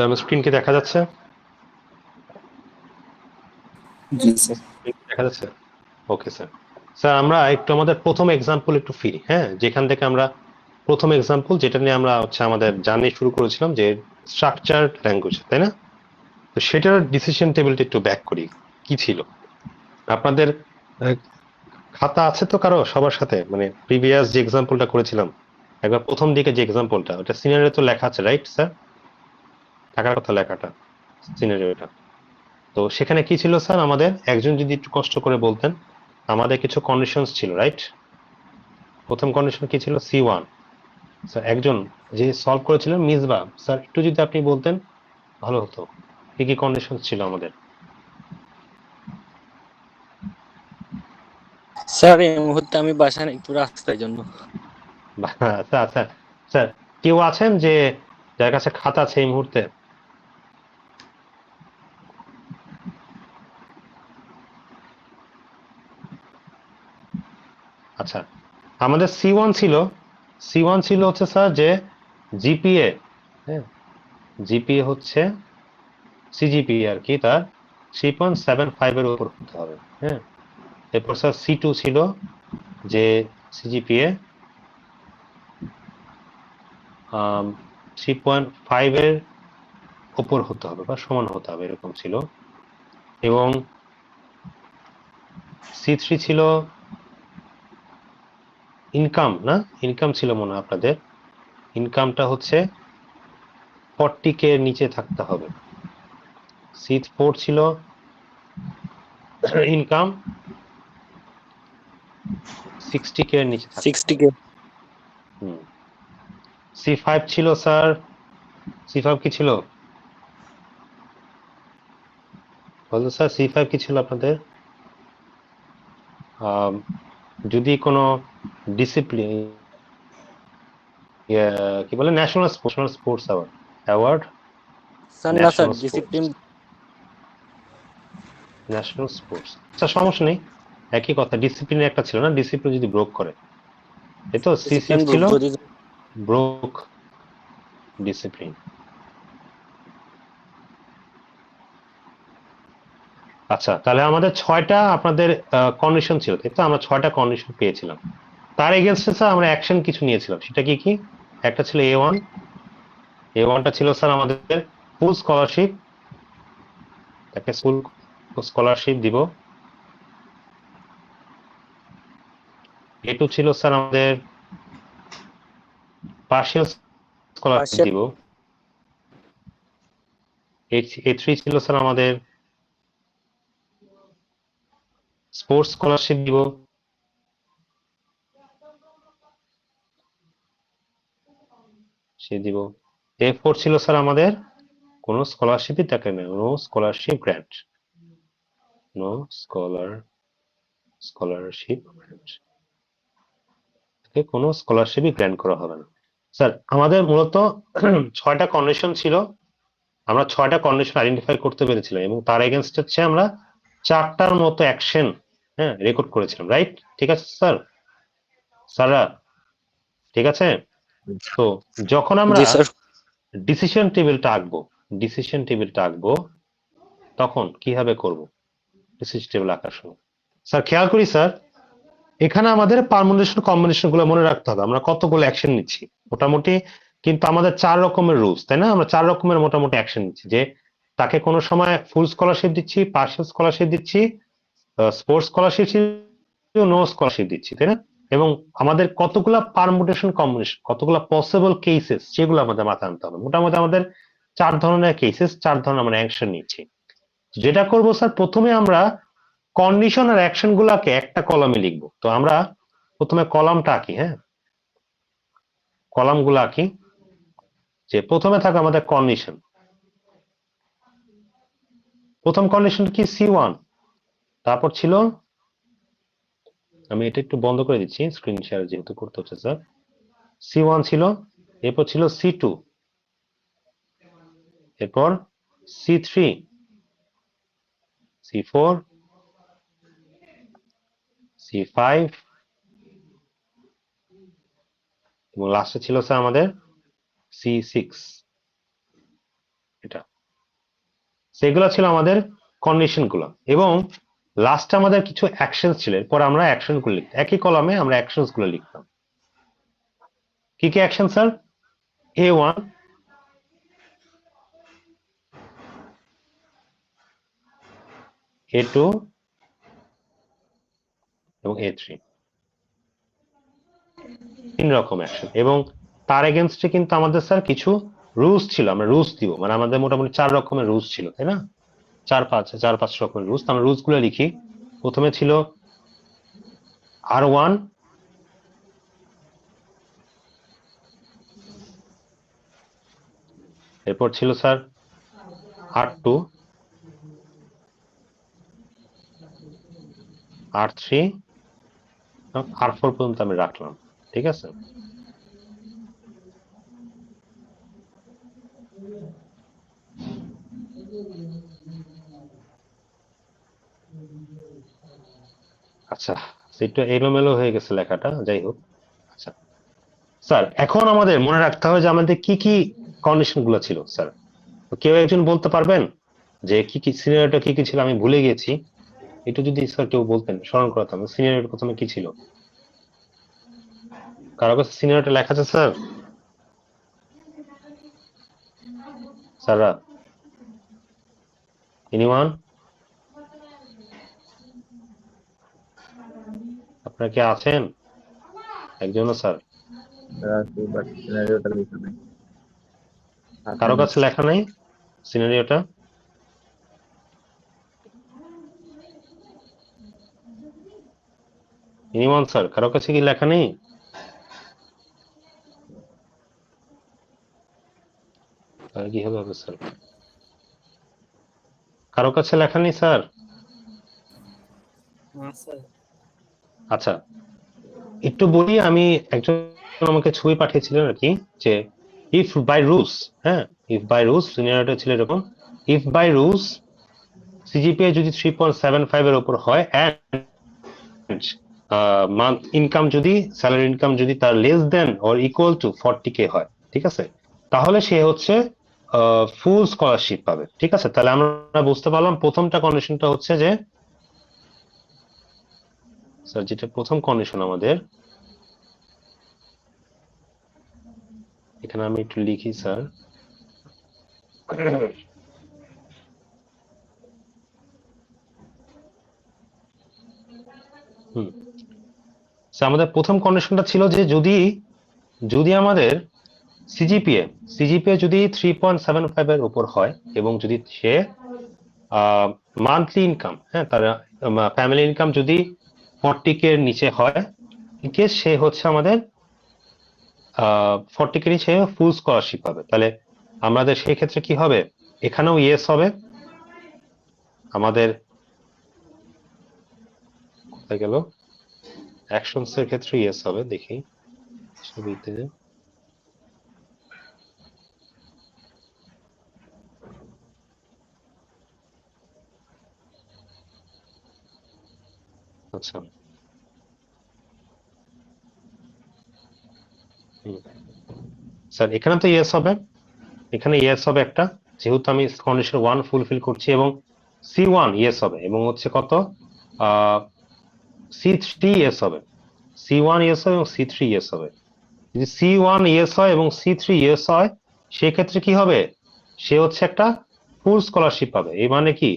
আমার স্ক্রিন কি দেখা যাচ্ছে? দেখা যাচ্ছে? Okay sir. স্যার আমরা একটু আমাদের প্রথম এক্সাম্পল একটু ফিরি, হ্যাঁ, যেখান থেকে আমরা প্রথম এক্সাম্পল যেটা নিয়ে আমরা আমাদের জার্নি শুরু করেছিলাম, যে স্ট্রাকচারড ল্যাঙ্গুয়েজ, তাই না? তো সেটার ডিসিশন টেবিলটা একটু ব্যাক করি, কি ছিল আপনাদের খাতা আছে তো কারো সবার সাথে, মানে প্রিভিয়াস যে এক্সাম্পলটা করেছিলাম একবার প্রথম দিকে যে এক্সাম্পলটা, ওটা সিনারিও তো লেখা আছে, রাইট স্যার? থাকার কথা লেখাটা, সিনারিওটা। তো সেখানে কি ছিল স্যার, আমাদের একজন যদি একটু কষ্ট করে বলতেন, আমাদের কিছু কন্ডিশনস ছিল, রাইট? প্রথম কন্ডিশন কি ছিল? C1। স্যার একজন যে সলভ করেছিলেন মিসবা স্যার, একটু যদি আপনি বলতেন ভালো হতো, কি কি কন্ডিশন ছিল আমাদের। স্যার এই মুহূর্তে আমি বাসায় নেই, একটু রাস্তার জন্য। আচ্ছা আচ্ছা স্যার, কেউ আছেন যে যার কাছে খাতা আছে এই মুহূর্তে? আচ্ছা, আমাদের C1 ছিল হচ্ছে স্যার যে জিপিএ, হ্যাঁ, জিপিএ হচ্ছে সিজিপিএ আর কি, তার 3.75 এর উপর হতে হবে, হ্যাঁ। এরপর স্যার C2 ছিল যে সিজিপিএ 3.5 এর উপর হতে হবে বা সমান হতে হবে, এরকম ছিল। এবং C3 ছিল ইনকাম, না ইনকাম ছিল মনে হয় আপনাদের, ইনকামটা হচ্ছে 40K এর নিচে থাকতে হবে। C4 ছিল ইনকাম 60K এর নিচে থাকতে 60K। হবে। হুম। C5 ছিল স্যার, C5 কি ছিল বলতো স্যার? C5 কি ছিল আপনাদের? যদি কোনো ডিসিপ্লিন, কি বলে, ন্যাশনাল স্পোর্টস অ্যাওয়ার্ড, স্যার না sir, national sports, discipline. National sports, আচ্ছা সমস্যা নেই, একই কথা। ডিসিপ্লিন একটা ছিল না, ডিসিপ্লিন যদি ব্রোক করে, এই তো C6 ডিসিপ্লিন ছিল যদি ব্রোক ডিসিপ্লিন। আচ্ছা, তাহলে আমাদের 6টা আপনাদের কন্ডিশন ছিল, তাই তো? আমরা 6টা কন্ডিশন পেয়েছিলাম, তার এগেনস্টে স্যার আমরা অ্যাকশন কিছু নিয়েছিলাম, সেটা কি কি? একটা ছিল A1টা ছিল স্যার আমাদের ফুল স্কলারশিপ, তাকে ফুল স্কলারশিপ দিব। A2 ছিল স্যার আমাদের পার্শিয়াল স্কলারশিপ পার্সিয়াল। দিব। A3 ছিল স্যার আমাদের স্পোর্টস স্কলারশিপ দিব। সে দিব। A4 ছিল স্যার আমাদের কোনো স্কলারশিপই তাকে নেই, no scholarship grant, no scholarship grant, কোনো স্কলারশিপই গ্র্যান্ট করা হবে না। স্যার আমাদের মূলত 6টা কন্ডিশন ছিল, আমরা 6টা কন্ডিশন আইডেন্টিফাই করতে পেরেছিলাম, এবং তার এগেনস্ট হচ্ছে আমরা 4টার মতো অ্যাকশন, হ্যাঁ, রেকর্ড করেছিলাম, রাইট? ঠিক আছে স্যার, স্যাররা ঠিক আছে? তো যখন আমরা জি স্যার। ডিসিশন টেবিলটা আঁকবো, তখন কিভাবে করব ডিসিশন টেবিল আঁকার সময়? স্যার খেয়াল করি স্যার, এখানে আমাদের পারমুটেশন কম্বিনেশন গুলো মনে রাখতে হবে, আমরা কতগুলো অ্যাকশন নিচ্ছি মোটামুটি। কিন্তু আমাদের 4 রকমের রুলস, তাই না? আমরা 4 রকমের মোটামুটি অ্যাকশন নিচ্ছি, যে তাকে কোনো সময় ফুল স্কলারশিপ দিচ্ছি, পার্শিয়াল স্কলারশিপ দিচ্ছি, স্পোর্টস স্কলারশিপ, নো স্কলারশিপ দিচ্ছি, তাই না? এবং আমাদের কতগুলা পারমুটেশন কম্বিনেশন, কতগুলা পসিবল কেসেস, সেগুলো আমাদের মাথায় আনতে হবে। মোটামুটি আমাদের 4 ধরনের কেসেস, 4 ধরনের আমরা অ্যাকশন নিচ্ছি। যেটা করবো স্যার, প্রথমে আমরা কন্ডিশন আর অ্যাকশন গুলাকে একটা কলামে লিখবো। তো আমরা প্রথমে কলামটা আঁকি, হ্যাঁ, কলাম গুলো আঁকি। যে প্রথমে থাকে আমাদের কন্ডিশন, প্রথম কন্ডিশন কি? C1। তারপর ছিল, আমি এটা একটু বন্ধ করে দিচ্ছি, স্ক্রিন শেয়ার যেহেতু করতে হচ্ছে স্যার। C1 ছিল, এরপর ছিল C2, এরপর C3, C4, C5, এবং লাস্টে ছিল স্যার আমাদের C6 এটা, সেগুলো ছিল আমাদের কন্ডিশন গুলো, এবং লাস্টে আমাদের কিছু অ্যাকশন ছিল, এরপর আমরা অ্যাকশন গুলো লিখতাম, একই কলামে আমরা অ্যাকশনস গুলো লিখতাম। কি কি অ্যাকশন স্যার? A1, A2 এবং A3, 3 রকম অ্যাকশন। এবং তার এগেনস্টে কিন্তু আমাদের স্যার কিছু রুলস ছিল, আমরা রুলস দিব, মানে আমাদের মোটামুটি 4 রকমের রুলস ছিল, তাই না? 4-5 রকমের রুলস। আমরা রুলস গুলো লিখি। প্রথমে ছিল R1, এরপর ছিল স্যার R2, R3, R4 পর্যন্ত আমি রাখলাম, ঠিক আছে? আচ্ছা, একটু এলোমেলো হয়ে গেছে লেখাটা, যাই হোক। আচ্ছা স্যার, এখন আমাদের মনে রাখতে হবে যে আমাদের কি কি কন্ডিশন গুলো ছিল স্যার। কেউ একজন বলতে পারবেন যে কি কি সিনারিওটা কি কি ছিল? আমি ভুলে গেছি, একটু যদি স্যার কেউ বলতেন, স্মরণ করাতাম সিনারিওটা প্রথমে কি ছিল। কারো কাছে সিনারিওটা লেখা আছে স্যার? স্যাররা, এনিওয়ান? আপনারা কি আছেন? একজনও স্যার? কারো কাছে লেখা নেই সিনারিওটা? এনিওয়ান স্যার, কারো কাছে কি লেখা নেই? তাহলে কি হবে স্যার? কারো কাছে লেখা নেই স্যার? আচ্ছা, একটু বলি, আমি একজন আমাকে ছবি পাঠিয়েছিলেন আর কি, যে ইফ বাই রুলস, হ্যাঁ, ইফ বাই রুলস সিনারিওটা ছিল এরকম: ইফ বাই রুলস সিজিপিএ যদি 3.75 এর উপর হয়, এন্ড মান্থ ইনকাম যদি, স্যালারি ইনকাম যদি তার less than or equal to 40K হয়, ঠিক আছে, তাহলে সে হচ্ছে ফুল স্কলারশিপ পাবে, ঠিক আছে? তাহলে আমরা বুঝতে পারলাম প্রথমটা কন্ডিশনটা হচ্ছে যে, স্যার যেটা প্রথম কন্ডিশন আমাদের, এখানে আমি একটু লিখি স্যার। আমাদের প্রথম কন্ডিশনটা ছিল যে যদি আমাদের সিজিপিএ যদি 3.75 এর উপর হয়, এবং যদি সে মান্থলি ইনকাম, হ্যাঁ, তার ফ্যামিলি ইনকাম যদি 40K এর নিচে হয়, ইনকেস সে হচ্ছে আমাদের 40K এর নিচে ফুল স্কলারশিপ পাবে। তাহলে আমাদের সেই ক্ষেত্রে কি হবে? এখানেও ইয়েস হবে আমাদের। কোথায় গেল? অ্যাকশনস এর ক্ষেত্রে ইয়েস হবে, দেখি ছবিতে। আচ্ছা, স্যার এখানে তো ইয়েস হবে, এখানে ইয়েস হবে একটা, যেহেতু আমি কন্ডিশন 1 ফুলফিল করছি, এবং C1 ইয়েস হবে, এবং হচ্ছে কত, C3 ইয়েস হবে, C1 ইয়েস হবে এবং C3 ইয়েস হবে। যদি C1 ইয়েস হয় এবং C3 ইয়েস হয়, সেক্ষেত্রে কি হবে? সে হচ্ছে একটা ফুল স্কলারশিপ পাবে। এই মানে কি,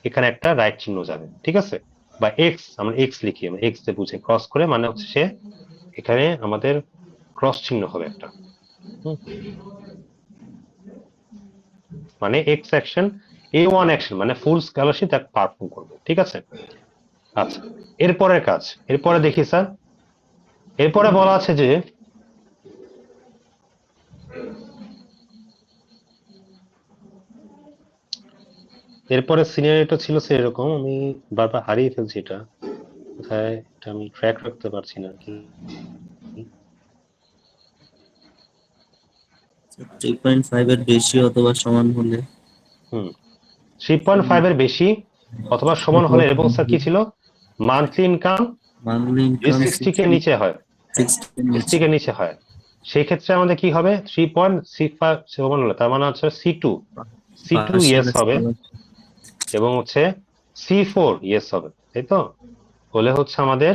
এখানে একটা রাইট চিহ্ন যাবে, ঠিক আছে? বা এক্স, আমরা এক্স লিখি, আমরা এক্স দিয়ে বুঝে ক্রস করে, মানে হচ্ছে সে এখানে আমাদের ক্রস চিহ্ন হবে একটা, মানে এক্স অ্যাকশন, A1 অ্যাকশন মানে ফুল স্কলারশিপ তাকে পারফর্ম করবে, ঠিক আছে? আচ্ছা, এরপরের কাজ, এরপরে দেখি স্যার, এরপরে বলা আছে যে এরপরে সিনারিওটা ছিল সেরকম, আমি বারবার হারিয়ে ফেলছি এটা কোথায়, এটা আমি ট্র্যাক রাখতে পারছি না কি। 3.5 এর বেশি অথবা সমান হলে, 3.5 এর বেশি অথবা সমান হলে, এবং স্যার কি ছিল? মান্থলি ইনকাম মান্থলি যদি ইনকাম 60K নিচে হয়, 60 এর নিচে 60K নিচে হয়, সেই ক্ষেত্রে আমাদের কি হবে 3.65 হলো, তার মানে হচ্ছে C2 ইয়েস হবে এবং হচ্ছে C4 ইয়েস হবে, তাই তো? হলে হচ্ছে আমাদের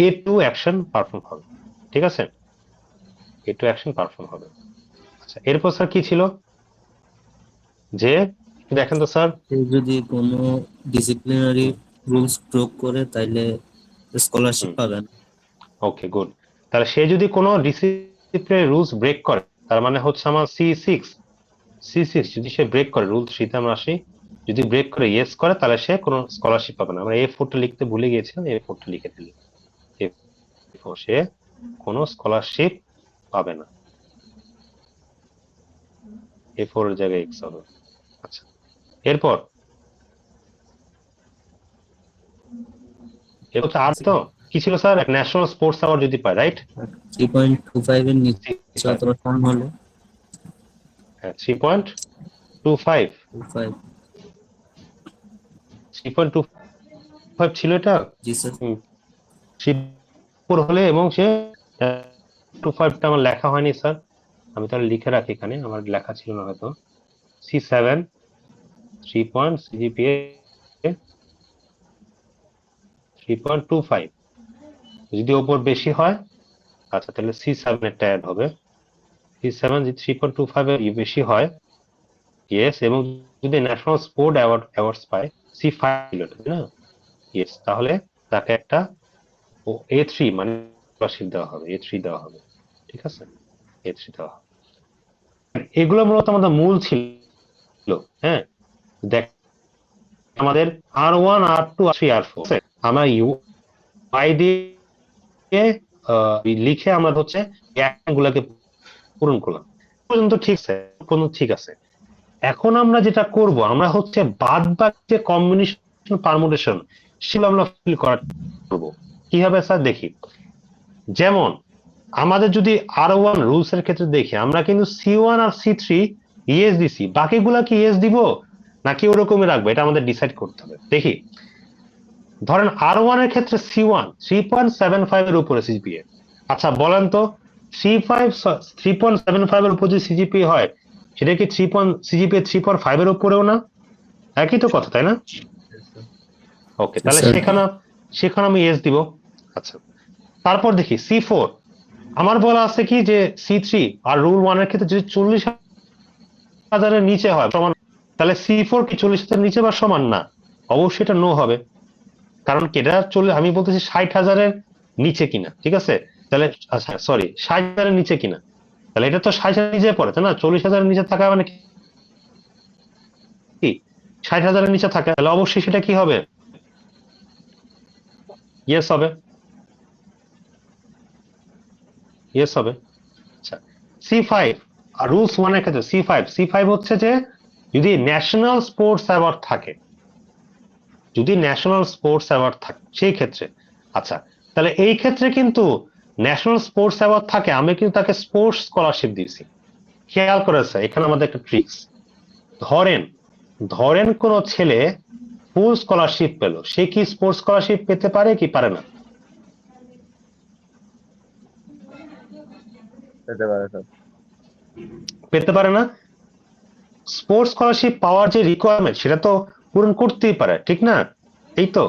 A2 অ্যাকশন পারফর্ম হবে, ঠিক আছে? A2 অ্যাকশন পারফর্ম হবে। আচ্ছা, এরপর স্যার কি ছিল যে দেখেন তো স্যার, কেউ যদি কোনো ডিসিপ্লিনারি রুলস ব্রেক করে তাইলে স্কলারশিপ পাবেন। Okay good. তাহলে সে যদি কোনো ডিসিপ্লিনারি রুলস ব্রেক করে, তার মানে হচ্ছে আমার C6 যদি সে ব্রেক করে, রুল 3 আমরা আসি, যদি ব্রেক করে ইয়েস করে তাহলে সে কোনো স্কলারশিপ পাবে না। আমরা A4 টা লিখতে ভুলে গিয়েছিলাম, A4 টা লিখে দিলি, A4 সে কোনো স্কলারশিপ পাবে না, A4 এর জায়গায় X হবে। আচ্ছা, এরপর এরপর আর তো কি ছিল স্যার, ন্যাশনাল স্পোর্টস অ্যাওয়ার্ড যদি পায়, রাইট? 3.25 এর নিচে অথবা সমান হলে 3.25 3.25 ছিল এটা। জি স্যার। 3 হলে এবং সে 25 টা আমার লেখা হয়নি স্যার, আমি তাহলে লিখে রাখি এখানে, আমার লেখা ছিল না হয়তো। C7 3 পয়েন্ট CGPA 3.25 যদি ওপর বেশি হয়, আচ্ছা তাহলে C7 এরটা অ্যাড হবে। C7 যদি 3.25 এর বেশি হয়, ইয়েস, এবং যদি ন্যাশনাল স্পোর্ট অ্যাওয়ার্ডস পায়, C5 ছিল তাই না, ইয়েস, তাহলে তাকে একটা A3 মানে স্কলারশিপ দেওয়া হবে, A3 দেওয়া হবে, ঠিক আছে? A3 দেওয়া হবে। এগুলো মূলত আমাদের মূল ছিল। হ্যাঁ, দেখ আমাদের R1 R2 R3 R4 আমরা UI দিয়ে লিখে আমরা হচ্ছে গুলাকে পূরণ করলাম, পর্যন্ত ঠিক আছে, পর্যন্ত ঠিক আছে। এখন আমরা যেটা করব, আমরা হচ্ছে বাদ বাকি যে কম্বিনেশন পারমুটেশন সেগুলো আমরা ফিল করার করবো। কি হবে স্যার দেখি, যেমন আমাদের যদি R1 রুলস এর ক্ষেত্রে দেখি, আমরা কিন্তু C1 আর C3 ইয়েস দিছি, বাকিগুলা কি ইয়েস দিব নাকি ওরকমই রাখবো, এটা আমাদের ডিসাইড করতে হবে। দেখি, ধরেন R1 এর ক্ষেত্রে C1 3.75 এর উপরে সিজিপিএ। আচ্ছা বলেন তো, 3.75 এর উপর যদি সিজিপিএ হয়, সেটা কি সিজিপিএ 3.5 এর উপরেও না? একই তো কথা, তাই না? ওকে, তাহলে সেখানে আমি ইয়েস দিব। আচ্ছা, তারপর দেখি C4, আমার বলা আছে কি যে C3 আর রুল 1 এর ক্ষেত্রে যদি 40,000 এর নিচে হয় সমান, তাহলে C4 কি 40,000 এর নিচে বা সমান না? অবশ্যই এটা নো হবে, কারণ কি এটা আমি বলতেছি 60,000 এর নিচে কিনা, ঠিক আছে? তাহলে আচ্ছা সরি 60,000 এর নিচে কিনা, তাহলে এটা তো 60,000 এর নিচে পড়ে, তাই না? 40,000 এর নিচে থাকা মানে কি 60,000 এর নিচে থাকে, তাহলে অবশ্যই সেটা কি হবে, ইয়েস হবে, ইয়েস হবে। আচ্ছা, C5 আর রুলস 1 এর ক্ষেত্রে C5 হচ্ছে যে যদি ন্যাশনাল স্পোর্টস অ্যাওয়ার্ড থাকে, যদি ন্যাশনাল স্পোর্টস অ্যাওয়ার্ড থাকে সেই ক্ষেত্রে। আচ্ছা, তাহলে এই ক্ষেত্রে কিন্তু ন্যাশনাল স্পোর্টস অ্যাওয়ার্ড থাকে, আমি কিন্তু তাকে স্পোর্টস স্কলারশিপ দিয়েছি। খেয়াল করেছে, এখানে আমাদের একটা ট্রিক্স। ধরেন কোন ছেলে ফুল স্কলারশিপ পেল, সে কি স্পোর্টস স্কলারশিপ পেতে পারে কি পারে না? পেতে পারে না। স্পোর্টস স্কলারশিপ পাওয়ার যে রিকোয়ারমেন্ট সেটা তো পূরণ করতেই পারে, ঠিক না? এই তো,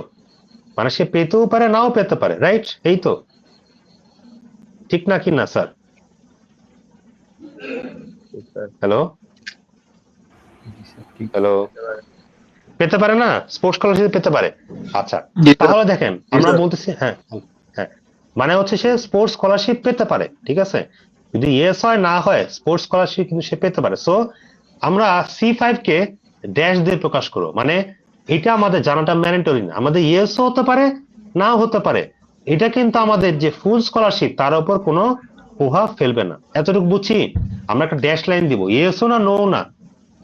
মানে সে পেতেও পারে নাও পেতে পারে, রাইট? এই তো, ঠিক না কি না স্যার? হ্যালো হ্যালো, পেতে পারে না, স্পোর্টস স্কলারশিপ পেতে পারে। আচ্ছা, তাহলে দেখেন আমরা বলতেছি, হ্যাঁ হ্যাঁ, মানে হচ্ছে সে স্পোর্টস স্কলারশিপ পেতে পারে, ঠিক আছে? যদি ইয়েস হয় না হয়, স্পোর্টস স্কলারশিপ কিন্তু সে পেতে পারে। সো আমরা C5 কে ড্যাশ দিয়ে প্রকাশ করব, মানে এটা আমাদের জানাটা ম্যান্ডেটরি না, আমাদের ইয়েসও হতে পারে নাও হতে পারে, এটা কিন্তু আমাদের যে ফুল স্কলারশিপ তার উপর কোনো প্রভাব ফেলবে না, এতটুকু বুঝছি। আমরা একটা ড্যাশ লাইন দিব, ইয়েসও না নো না,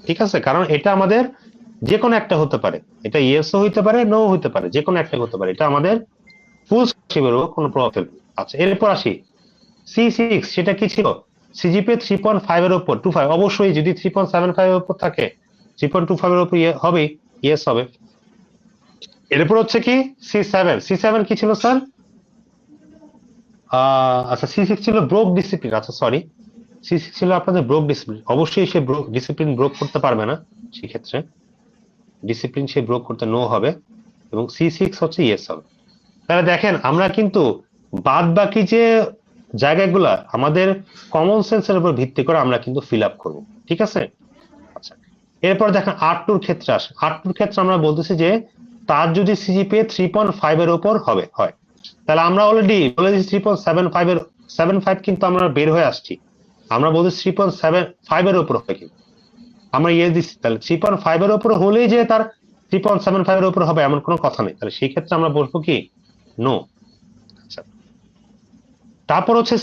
ঠিক আছে? কারণ এটা আমাদের যে কোনো একটা হতে পারে, এটা ইয়েসও হইতে পারে নো হইতে পারে, যে কোনো একটা হতে পারে, এটা আমাদের ফুল স্কলারশিপের উপর কোনো প্রভাব ফেলবে। আচ্ছা, এরপর আসি C6, সেটা কি ছিল? সিজিপিএ 3.5 এর উপর 25, অবশ্যই যদি 3.75 এর উপর থাকে 3.25 এর উপর হবে, ইয়েস হবে। এরপর হচ্ছে কি C7 কি ছিল স্যার? আচ্ছা সি সিক্স ছিল ব্রোক ডিসিপ্লিন, আচ্ছা সরি, সি সিক্স ছিল আপনাদের ব্রোক ডিসিপ্লিন। অবশ্যই সে ব্রোক ডিসিপ্লিন ব্রোক করতে পারবে না, সেক্ষেত্রে ডিসিপ্লিন সে ব্রোক করতে নো হবে, এবং সি সিক্স হচ্ছে ইয়েস হবে। তাহলে দেখেন আমরা কিন্তু বাদ বাকি যে জায়গাগুলা আমাদের কমন সেন্সের উপর ভিত্তি করে আমরা কিন্তু ফিল আপ করবো, ঠিক আছে। আচ্ছা, এরপর দেখেন আর টুর ক্ষেত্রে আসে। আর টুর ক্ষেত্রে আমরা বলতেছি যে তার যদি সিজিপিএ 3.5 এর উপর হয়, তাহলে আমরা অলরেডি বলে দিচ্ছি 3.75 এর 75 কিন্তু আমরা বের হয়ে আসছি, আমরা বলছি 3.75 এর উপর হয়, কিন্তু আমরা দিচ্ছি, তাহলে 3.5 এর উপর হলেই যে তার 3.75 এর উপর হবে এমন কোনো কথা নেই, তাহলে সেই ক্ষেত্রে আমরা বলবো কি নো। তারপর হচ্ছে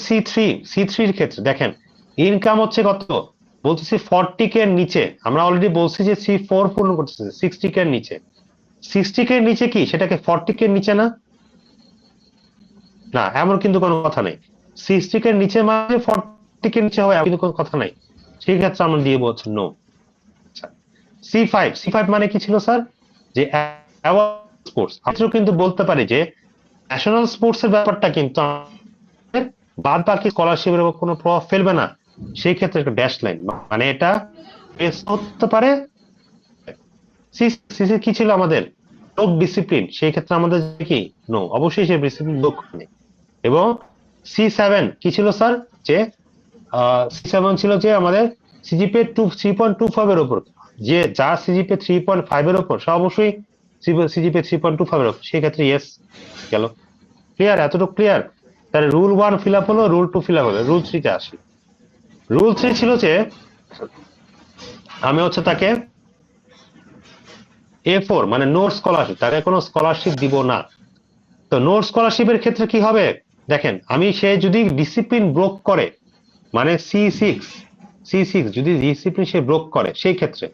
সি থ্রির ক্ষেত্রে দেখেন ইনকাম হচ্ছে কত, বলতেছি 40K এর নিচে, আমরা অলরেডি বলছি যে C4 পূর্ণ করতেছে 60K এর নিচে। 60K এর নিচে কি সেটাকে 40K এর নিচে না, না এমন কিন্তু কোনো কথা নেই। 60K এর নিচে মানে 40K এর নিচে হবে এমন কিন্তু কোনো কথা নাই, সেই ক্ষেত্রে আমরা দিয়ে বলছি নো। সি ফাইভ মানে কি ছিল স্যার, যে স্পোর্টস, আমরা কিন্তু বলতে পারি যে ন্যাশনাল স্পোর্টস এর ব্যাপারটা কিন্তু বাদ বাকি স্কলারশিপের উপর কোনো প্রভাব ফেলবে না, সেই ক্ষেত্রে একটা ড্যাশ লাইন, মানে এটা হতে পারে। সিসি কি ছিল আমাদের ব্রোক ডিসিপ্লিন, সেই ক্ষেত্রে আমাদের কি নো, অবশ্যই সে ডিসিপ্লিন ব্রোক করেনি। এবং C7 কি ছিল স্যার, যে C7 ছিল যে আমাদের সিজিপিএ 3.25 এর উপর, যে যা সিজিপিএ 3.5 এর উপর সে অবশ্যই সিজিপিএ 3.25 এর উপর, সেই ক্ষেত্রে ইয়েস গেল। ক্লিয়ার, এতটুকু ক্লিয়ার। তাহলে রুল 1 ফিল আপ হলো, রুল 2 ফিল আপ হলো, রুল 3 তে আসি। রুল 3 ছিল যে আমি হচ্ছে তাকে A4 মানে নো স্কলারশিপ, তাকে কোনো স্কলারশিপ দিব না। তো নো স্কলারশিপের ক্ষেত্রে কি হবে দেখেন, আমি সে যদি ডিসিপ্লিন ব্রোক করে, মানে সি সিক্স যদি ডিসিপ্লিন সে ব্রোক করে, সেই ক্ষেত্রে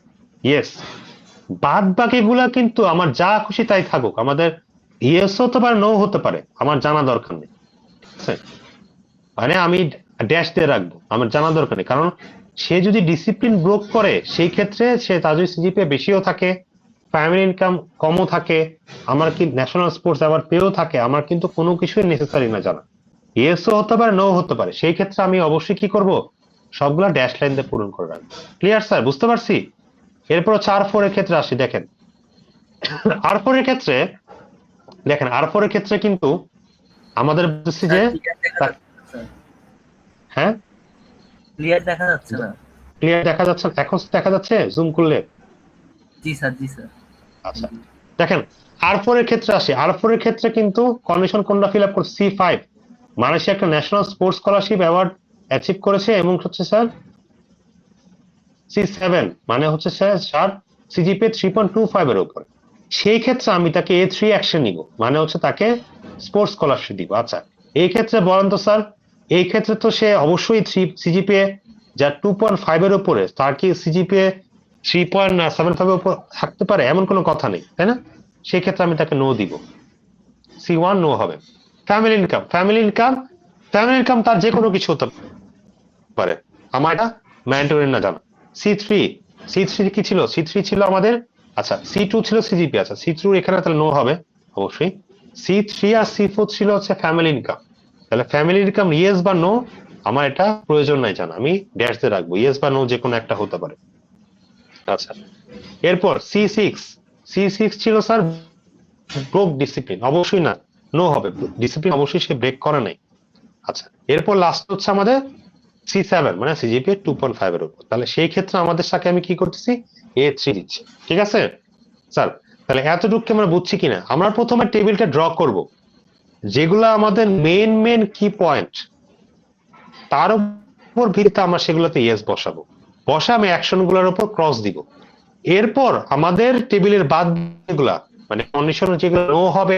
ইয়েস। বাদ বাকিগুলা কিন্তু আমার যা খুশি তাই থাকুক, আমাদের ইয়েস হতে পারে নো হতে পারে, আমার জানা দরকার নেই, ঠিক আছে। মানে আমি ড্যাশ দিয়ে রাখবো, আমার জানা দরকার নেই, কারণ সে যদি ডিসিপ্লিন ব্রোক করে সেই ক্ষেত্রে সে তার যদি সিজিপিএ বেশিও থাকে, ফ্যামিলি ইনকাম কমও থাকে, আমার কি ন্যাশনাল স্পোর্টস অ্যাওয়ার্ড পেয়েও থাকে, আমার কিন্তু কোনো কিছুই নেসেসারি না জানা, ইয়েসও হতে পারে নো হতে পারে, সেই ক্ষেত্রে আমি অবশ্যই কি করব, সবগুলা ড্যাশ লাইন দিয়ে পূরণ করে রাখবো। ক্লিয়ার স্যার, বুঝতে পারছি। এরপর হচ্ছে R4 এর ক্ষেত্রে আসি। দেখেন R4 এর ক্ষেত্রে, দেখেন R4 এর ক্ষেত্রে কিন্তু আমাদের বলছি যে হ্যাঁ ক্লিয়ার দেখা যাচ্ছে না। ক্লিয়ার দেখা যাচ্ছে, এখন দেখা যাচ্ছে জুম করলে? জি স্যার, জি স্যার। আচ্ছা, দেখেন R4 এর ক্ষেত্রে আসি। R4 এর ক্ষেত্রে কিন্তু কন্ডিশন কোনটা ফিল আপ করছে, C5 মানে সে একটা national sports scholarship award achieve করেছে, এবং হচ্ছে স্যার C7 মানে হচ্ছে স্যার সিজিপিএ 3.25 এর উপর, সেই ক্ষেত্রে আমি তাকে A3 অ্যাকশন নিব, মানে হচ্ছে তাকে স্পোর্টস স্কলারশিপ দিব। আচ্ছা, এই ক্ষেত্রে বলেন তো স্যার, এই ক্ষেত্রে তো সে অবশ্যই সিজিপিএ যা 2.5 এর উপরে, তার কি সিজিপিএ 3.75 এর উপর থাকতে পারে এমন কোনো কথা নেই, তাই না? সেই ক্ষেত্রে আমি তাকে নো দিব, C1 নো হবে। ফ্যামিলি ইনকাম তার যে কোনো কিছু হতে পারে, আমার এটা ম্যান্ডেটরি না জানা। সি থ্রি কি ছিল, C3 ছিল আমাদের, আচ্ছা C2 ছিল সিজিপি, আচ্ছা C2 এখানে তাহলে নো হবে অবশ্যই। C3 আর C4 ছিল হচ্ছে ফ্যামিলি ইনকাম, তাহলে ফ্যামিলি ইনকাম ইয়েস বা নো আমার এটা প্রয়োজন নাই জানা, আমি ড্যাশ দিয়ে রাখবো, ইয়েস বা নো যে কোনো একটা হতে পারে। আচ্ছা, এরপর C6 ছিল স্যার ব্রোক ডিসিপ্লিন, অবশ্যই না, নো হবে, ডিসিপ্লিন অবশ্যই সে ব্রেক করে নাই। আচ্ছা, এরপর লাস্ট হচ্ছে আমাদের C7 মানে সিজিপিএ 2.5 এর উপর, তাহলে সেই ক্ষেত্রে আমাদের সাথে আমি কি করতেছি, A3 দিচ্ছি, ঠিক আছে স্যার। তাহলে এতটুকু আমরা বুঝছি কিনা, আমরা প্রথমে টেবিলটা ড্র করব, যেগুলো আমাদের মেন কি পয়েন্ট, তার উপর ভিত্তিতে আমরা সেগুলোতে ইয়েস বসাবো, বসা আমি অ্যাকশন গুলোর উপর ক্রস দিব। এরপর আমাদের টেবিলের বাদ যেগুলা মানে কন্ডিশন যেগুলো নো হবে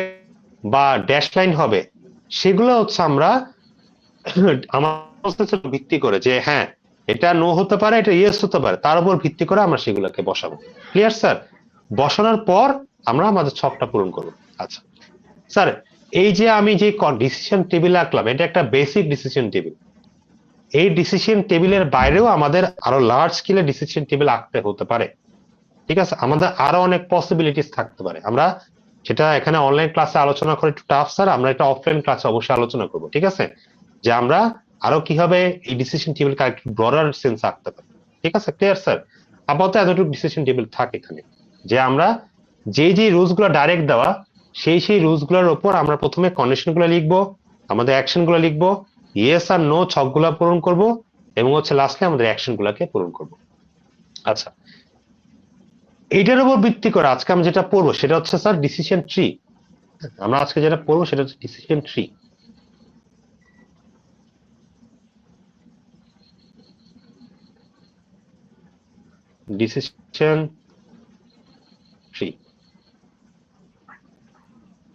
বা ড্যাশ লাইন হবে, সেগুলো হচ্ছে আমরা আমার ভিত্তি করে যে হ্যাঁ এটা নো হতে পারে, এটা ইয়েস হতে পারে, তার উপর ভিত্তি করে আমরা সেগুলোকে বসাবো। Clear sir? বসানোর পর আমরা আমাদের ছকটা পূরণ করবো। আচ্ছা স্যার, এই যে আমি যে ডিসিশন টেবিল আঁকলাম, এটা একটা বেসিক ডিসিশন টেবিল, এই ডিসিশন টেবিলের বাইরেও আমাদের আরো লার্জ স্কেলে ডিসিশন টেবিল আঁকতে হতে পারে, ঠিক আছে? আমাদের আরো অনেক পসিবিলিটিস থাকতে পারে, আমরা সেটা এখানে অনলাইন ক্লাসে আলোচনা করে একটু টাফ স্যার, আমরা একটা অফলাইন ক্লাসে অবশ্যই আলোচনা করব, ঠিক আছে, যে আমরা আরো কিভাবে এই ডিসিশন টেবিলকে একটু ব্রডার সেন্স আঁকতে পারি। ঠিক আছে, ক্লিয়ার স্যার? আপাতত এতটুকু ডিসিশন টেবিল থাকে এখানে, যে আমরা যে রুলস গুলো ডাইরেক্ট দেওয়া সেই রুলস গুলোর উপর আমরা প্রথমে কন্ডিশন গুলো লিখবো, আমাদের অ্যাকশন গুলো লিখবো, ইয়েস আর নো ছকগুলো পূরণ করব, এবং হচ্ছে লাস্টে আমাদের অ্যাকশন গুলাকে পূরণ করব। আচ্ছা, এইটার উপর ভিত্তি করে আজকে আমরা যেটা পড়বো সেটা হচ্ছে স্যার ডিসিশন ট্রি। আমরা আজকে যেটা পড়বো সেটা হচ্ছে decision tree. Decision tree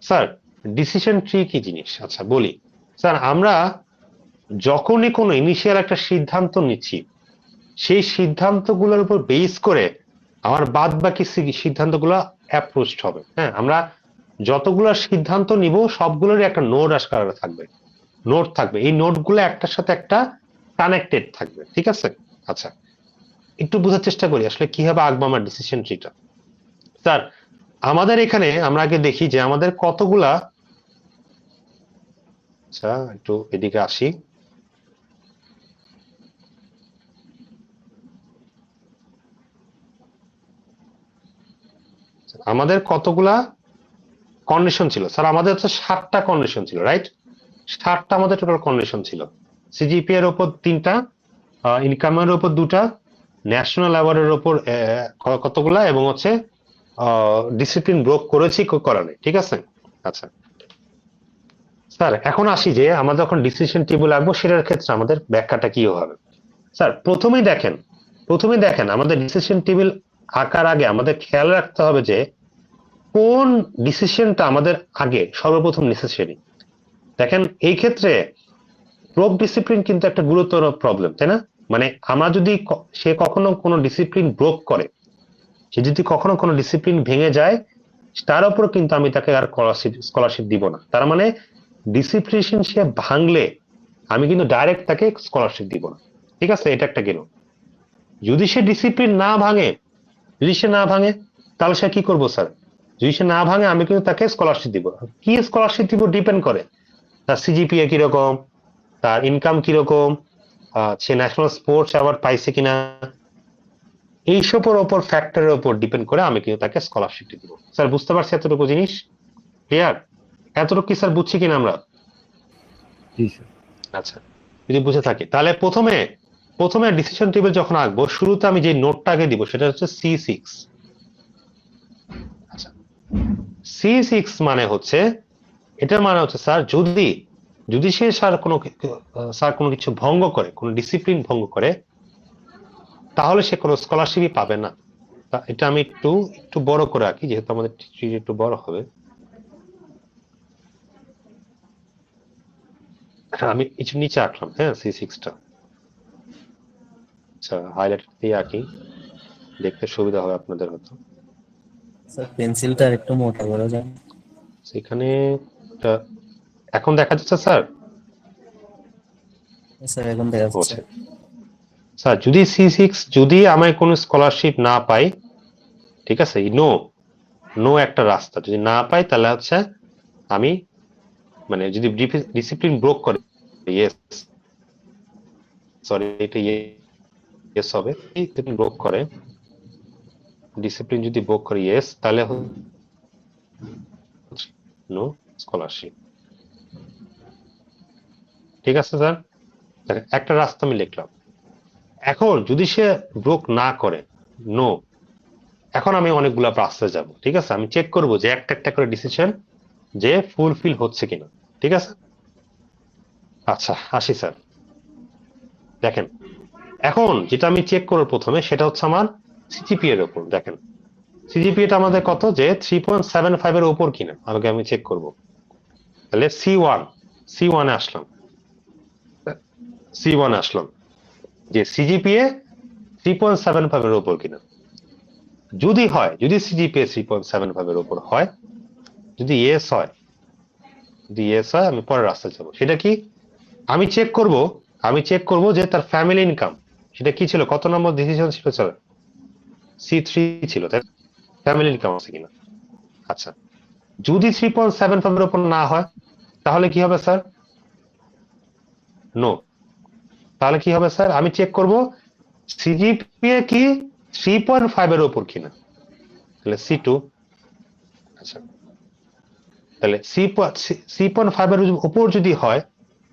sir, decision tree কি জিনিস? আচ্ছা বলি স্যার, আমরা যখনই কোনো ইনিশিয়াল একটা সিদ্ধান্ত নিচ্ছি, সেই সিদ্ধান্তগুলোর উপর বেস করে আমার বাদ বাকি সিদ্ধান্তগুলো অ্যাপ্রোচড হবে। হ্যাঁ, আমরা যতগুলো সিদ্ধান্ত নিব সবগুলোরই একটা নোড আকারে থাকবে, নোট থাকবে, এই নোটগুলো একটার সাথে একটা কানেক্টেড থাকবে। ঠিক আছে, আচ্ছা একটু বোঝার চেষ্টা করি আসলে কিভাবে আঁকবো আমার ডিসিশন ট্রিটা। স্যার আমাদের এখানে আমরা আগে দেখি যে আমাদের কতগুলা, আচ্ছা একটু এদিকে আসি, আমাদের কতগুলা কন্ডিশন ছিল স্যার? আমাদের হচ্ছে 7টা কন্ডিশন ছিল, রাইট? 7টা আমাদের টোটাল কন্ডিশন ছিল। সিজিপি এর উপর 3টা, ইনকামের উপর 2টা, ন্যাশনাল অ্যাওয়ার্ডের উপর কতগুলা, এবং হচ্ছে ডিসিপ্লিন ব্রোক করেছি করা নেই। ঠিক আছে, আচ্ছা স্যার এখন আসি যে আমরা যখন ডিসিশন টেবিল আঁকবো সেটার ক্ষেত্রে আমাদের ব্যাখ্যাটা কি হবে। স্যার প্রথমেই দেখেন আমাদের ডিসিশন টেবিল আঁকার আগে আমাদের খেয়াল রাখতে হবে যে কোন ডিসিশনটা আমাদের আগে সর্বপ্রথম নেসেসারি। দেখেন এই ক্ষেত্রে ব্রোক ডিসিপ্লিন কিন্তু একটা গুরুতর প্রবলেম, তাই না? মানে আমরা যদি সে কখনো কোনো ডিসিপ্লিন ব্রোক করে, সে যদি কখনো কোনো ডিসিপ্লিন ভেঙে যায়, তার উপর কিন্তু আমি তাকে আর স্কলারশিপ দিব না। তার মানে ডিসিপ্লিন সে ভাঙলে আমি কিন্তু ডাইরেক্ট তাকে স্কলারশিপ দিব না। ঠিক আছে, এটা একটা গেল। যদি সে ডিসিপ্লিন না ভাঙে, তাহলে সে কি করবো স্যার? যদি সে না ভাঙে আমি কিন্তু তাকে স্কলারশিপ দিব। কি স্কলারশিপ দিব ডিপেন্ড করে তার সিজিপিএ কিরকম, তার ইনকাম কিরকম, সে ন্যাশনাল স্পোর্টস অ্যাওয়ার্ড পাইছে কিনা, এইসবের ওপর ফ্যাক্টরের উপর ডিপেন্ড করে আমি কিন্তু তাকে স্কলারশিপ দিব। স্যার বুঝতে পারছি এতটুকু জিনিস? ক্লিয়ার? এতটুকু কি স্যার বুঝছি কিনা আমরা? আচ্ছা, যদি বুঝে থাকি তাহলে প্রথমে ডিসিশন টেবিল যখন আঁকবো শুরুতে আমি যে নোটটা আগে দিব সেটা হচ্ছে C6। আচ্ছা, C6 মানে হচ্ছে, এটার মানে হচ্ছে স্যার যদি সে স্যার কোনো কিছু ভঙ্গ করে, কোনো ডিসিপ্লিন ভঙ্গ করে, তাহলে সে কোনো স্কলারশিপই পাবে না। এটা আমি একটু বড় করে আঁকি, যেহেতু আমাদের একটু বড় হবে। আমি কিছু নিচে আঁকলাম, হ্যাঁ C6টা। আচ্ছা হাইলাইট দিয়ে আঁকি, দেখতে সুবিধা হবে আপনাদের হয়তো। স্যার পেন্সিলটা একটু মোটা করা যায়? সেখানে এখন দেখা যাচ্ছে স্যার? স্যার এখন দেখা যাচ্ছে। স্যার যদি C6 যদি আমায় কোনো স্কলারশিপ না পাই, ঠিক আছে, নো একটা রাস্তা যদি না পাই, তাহলে হচ্ছে আমি মানে যদি ডিসিপ্লিন ব্রোক করে, ইয়েস সরি এটা ইয়েস হবে, ডিসিপ্লিন ব্রোক করে, ডিসিপ্লিন যদি ব্রোক করে ইয়েস, তাহলে নো স্কলারশিপ। ঠিক আছে স্যার, একটা রাস্তা আমি লিখলাম। এখন যদি সে ব্রোক না করে, নো, এখন আমি অনেকগুলা রাস্তা যাব। ঠিক আছে, আমি চেক করব যে একটা করে ডিসিশন যে ফুলফিল হচ্ছে কিনা। ঠিক আছে, আচ্ছা আসি স্যার। দেখেন এখন যেটা আমি চেক করব প্রথমে সেটা হচ্ছে আমার সিজিপি এর উপর। দেখেন সিজিপিএটা আমাদের কত, যে 3.75 এর উপর কিনা আগে আমি চেক করব। তাহলে C1 এ আসলাম যে সিজিপিএ 3.75 এর উপর কিনা। যদি সিজিপিএ 3.75 এর উপর হয়, যদি ইয়েস হয় আমি পরের রাস্তায় যাবো। সেটা কি? আমি চেক করব যে তার ফ্যামিলি ইনকাম সেটা কি ছিল, কত নম্বর ডিসিশন ছিল স্যার? C3 ছিল, তাই ফ্যামিলি ইনকাম আছে কিনা। আচ্ছা যদি 3.75 এর উপর না হয় তাহলে কি হবে স্যার? নো। তাহলে কি হবে স্যার? আমি চেক করব সিজিপিএ কি 3.5 এর উপর কিনা। তাহলে C2, আচ্ছা তাহলে 3.5 এর উপর যদি হয়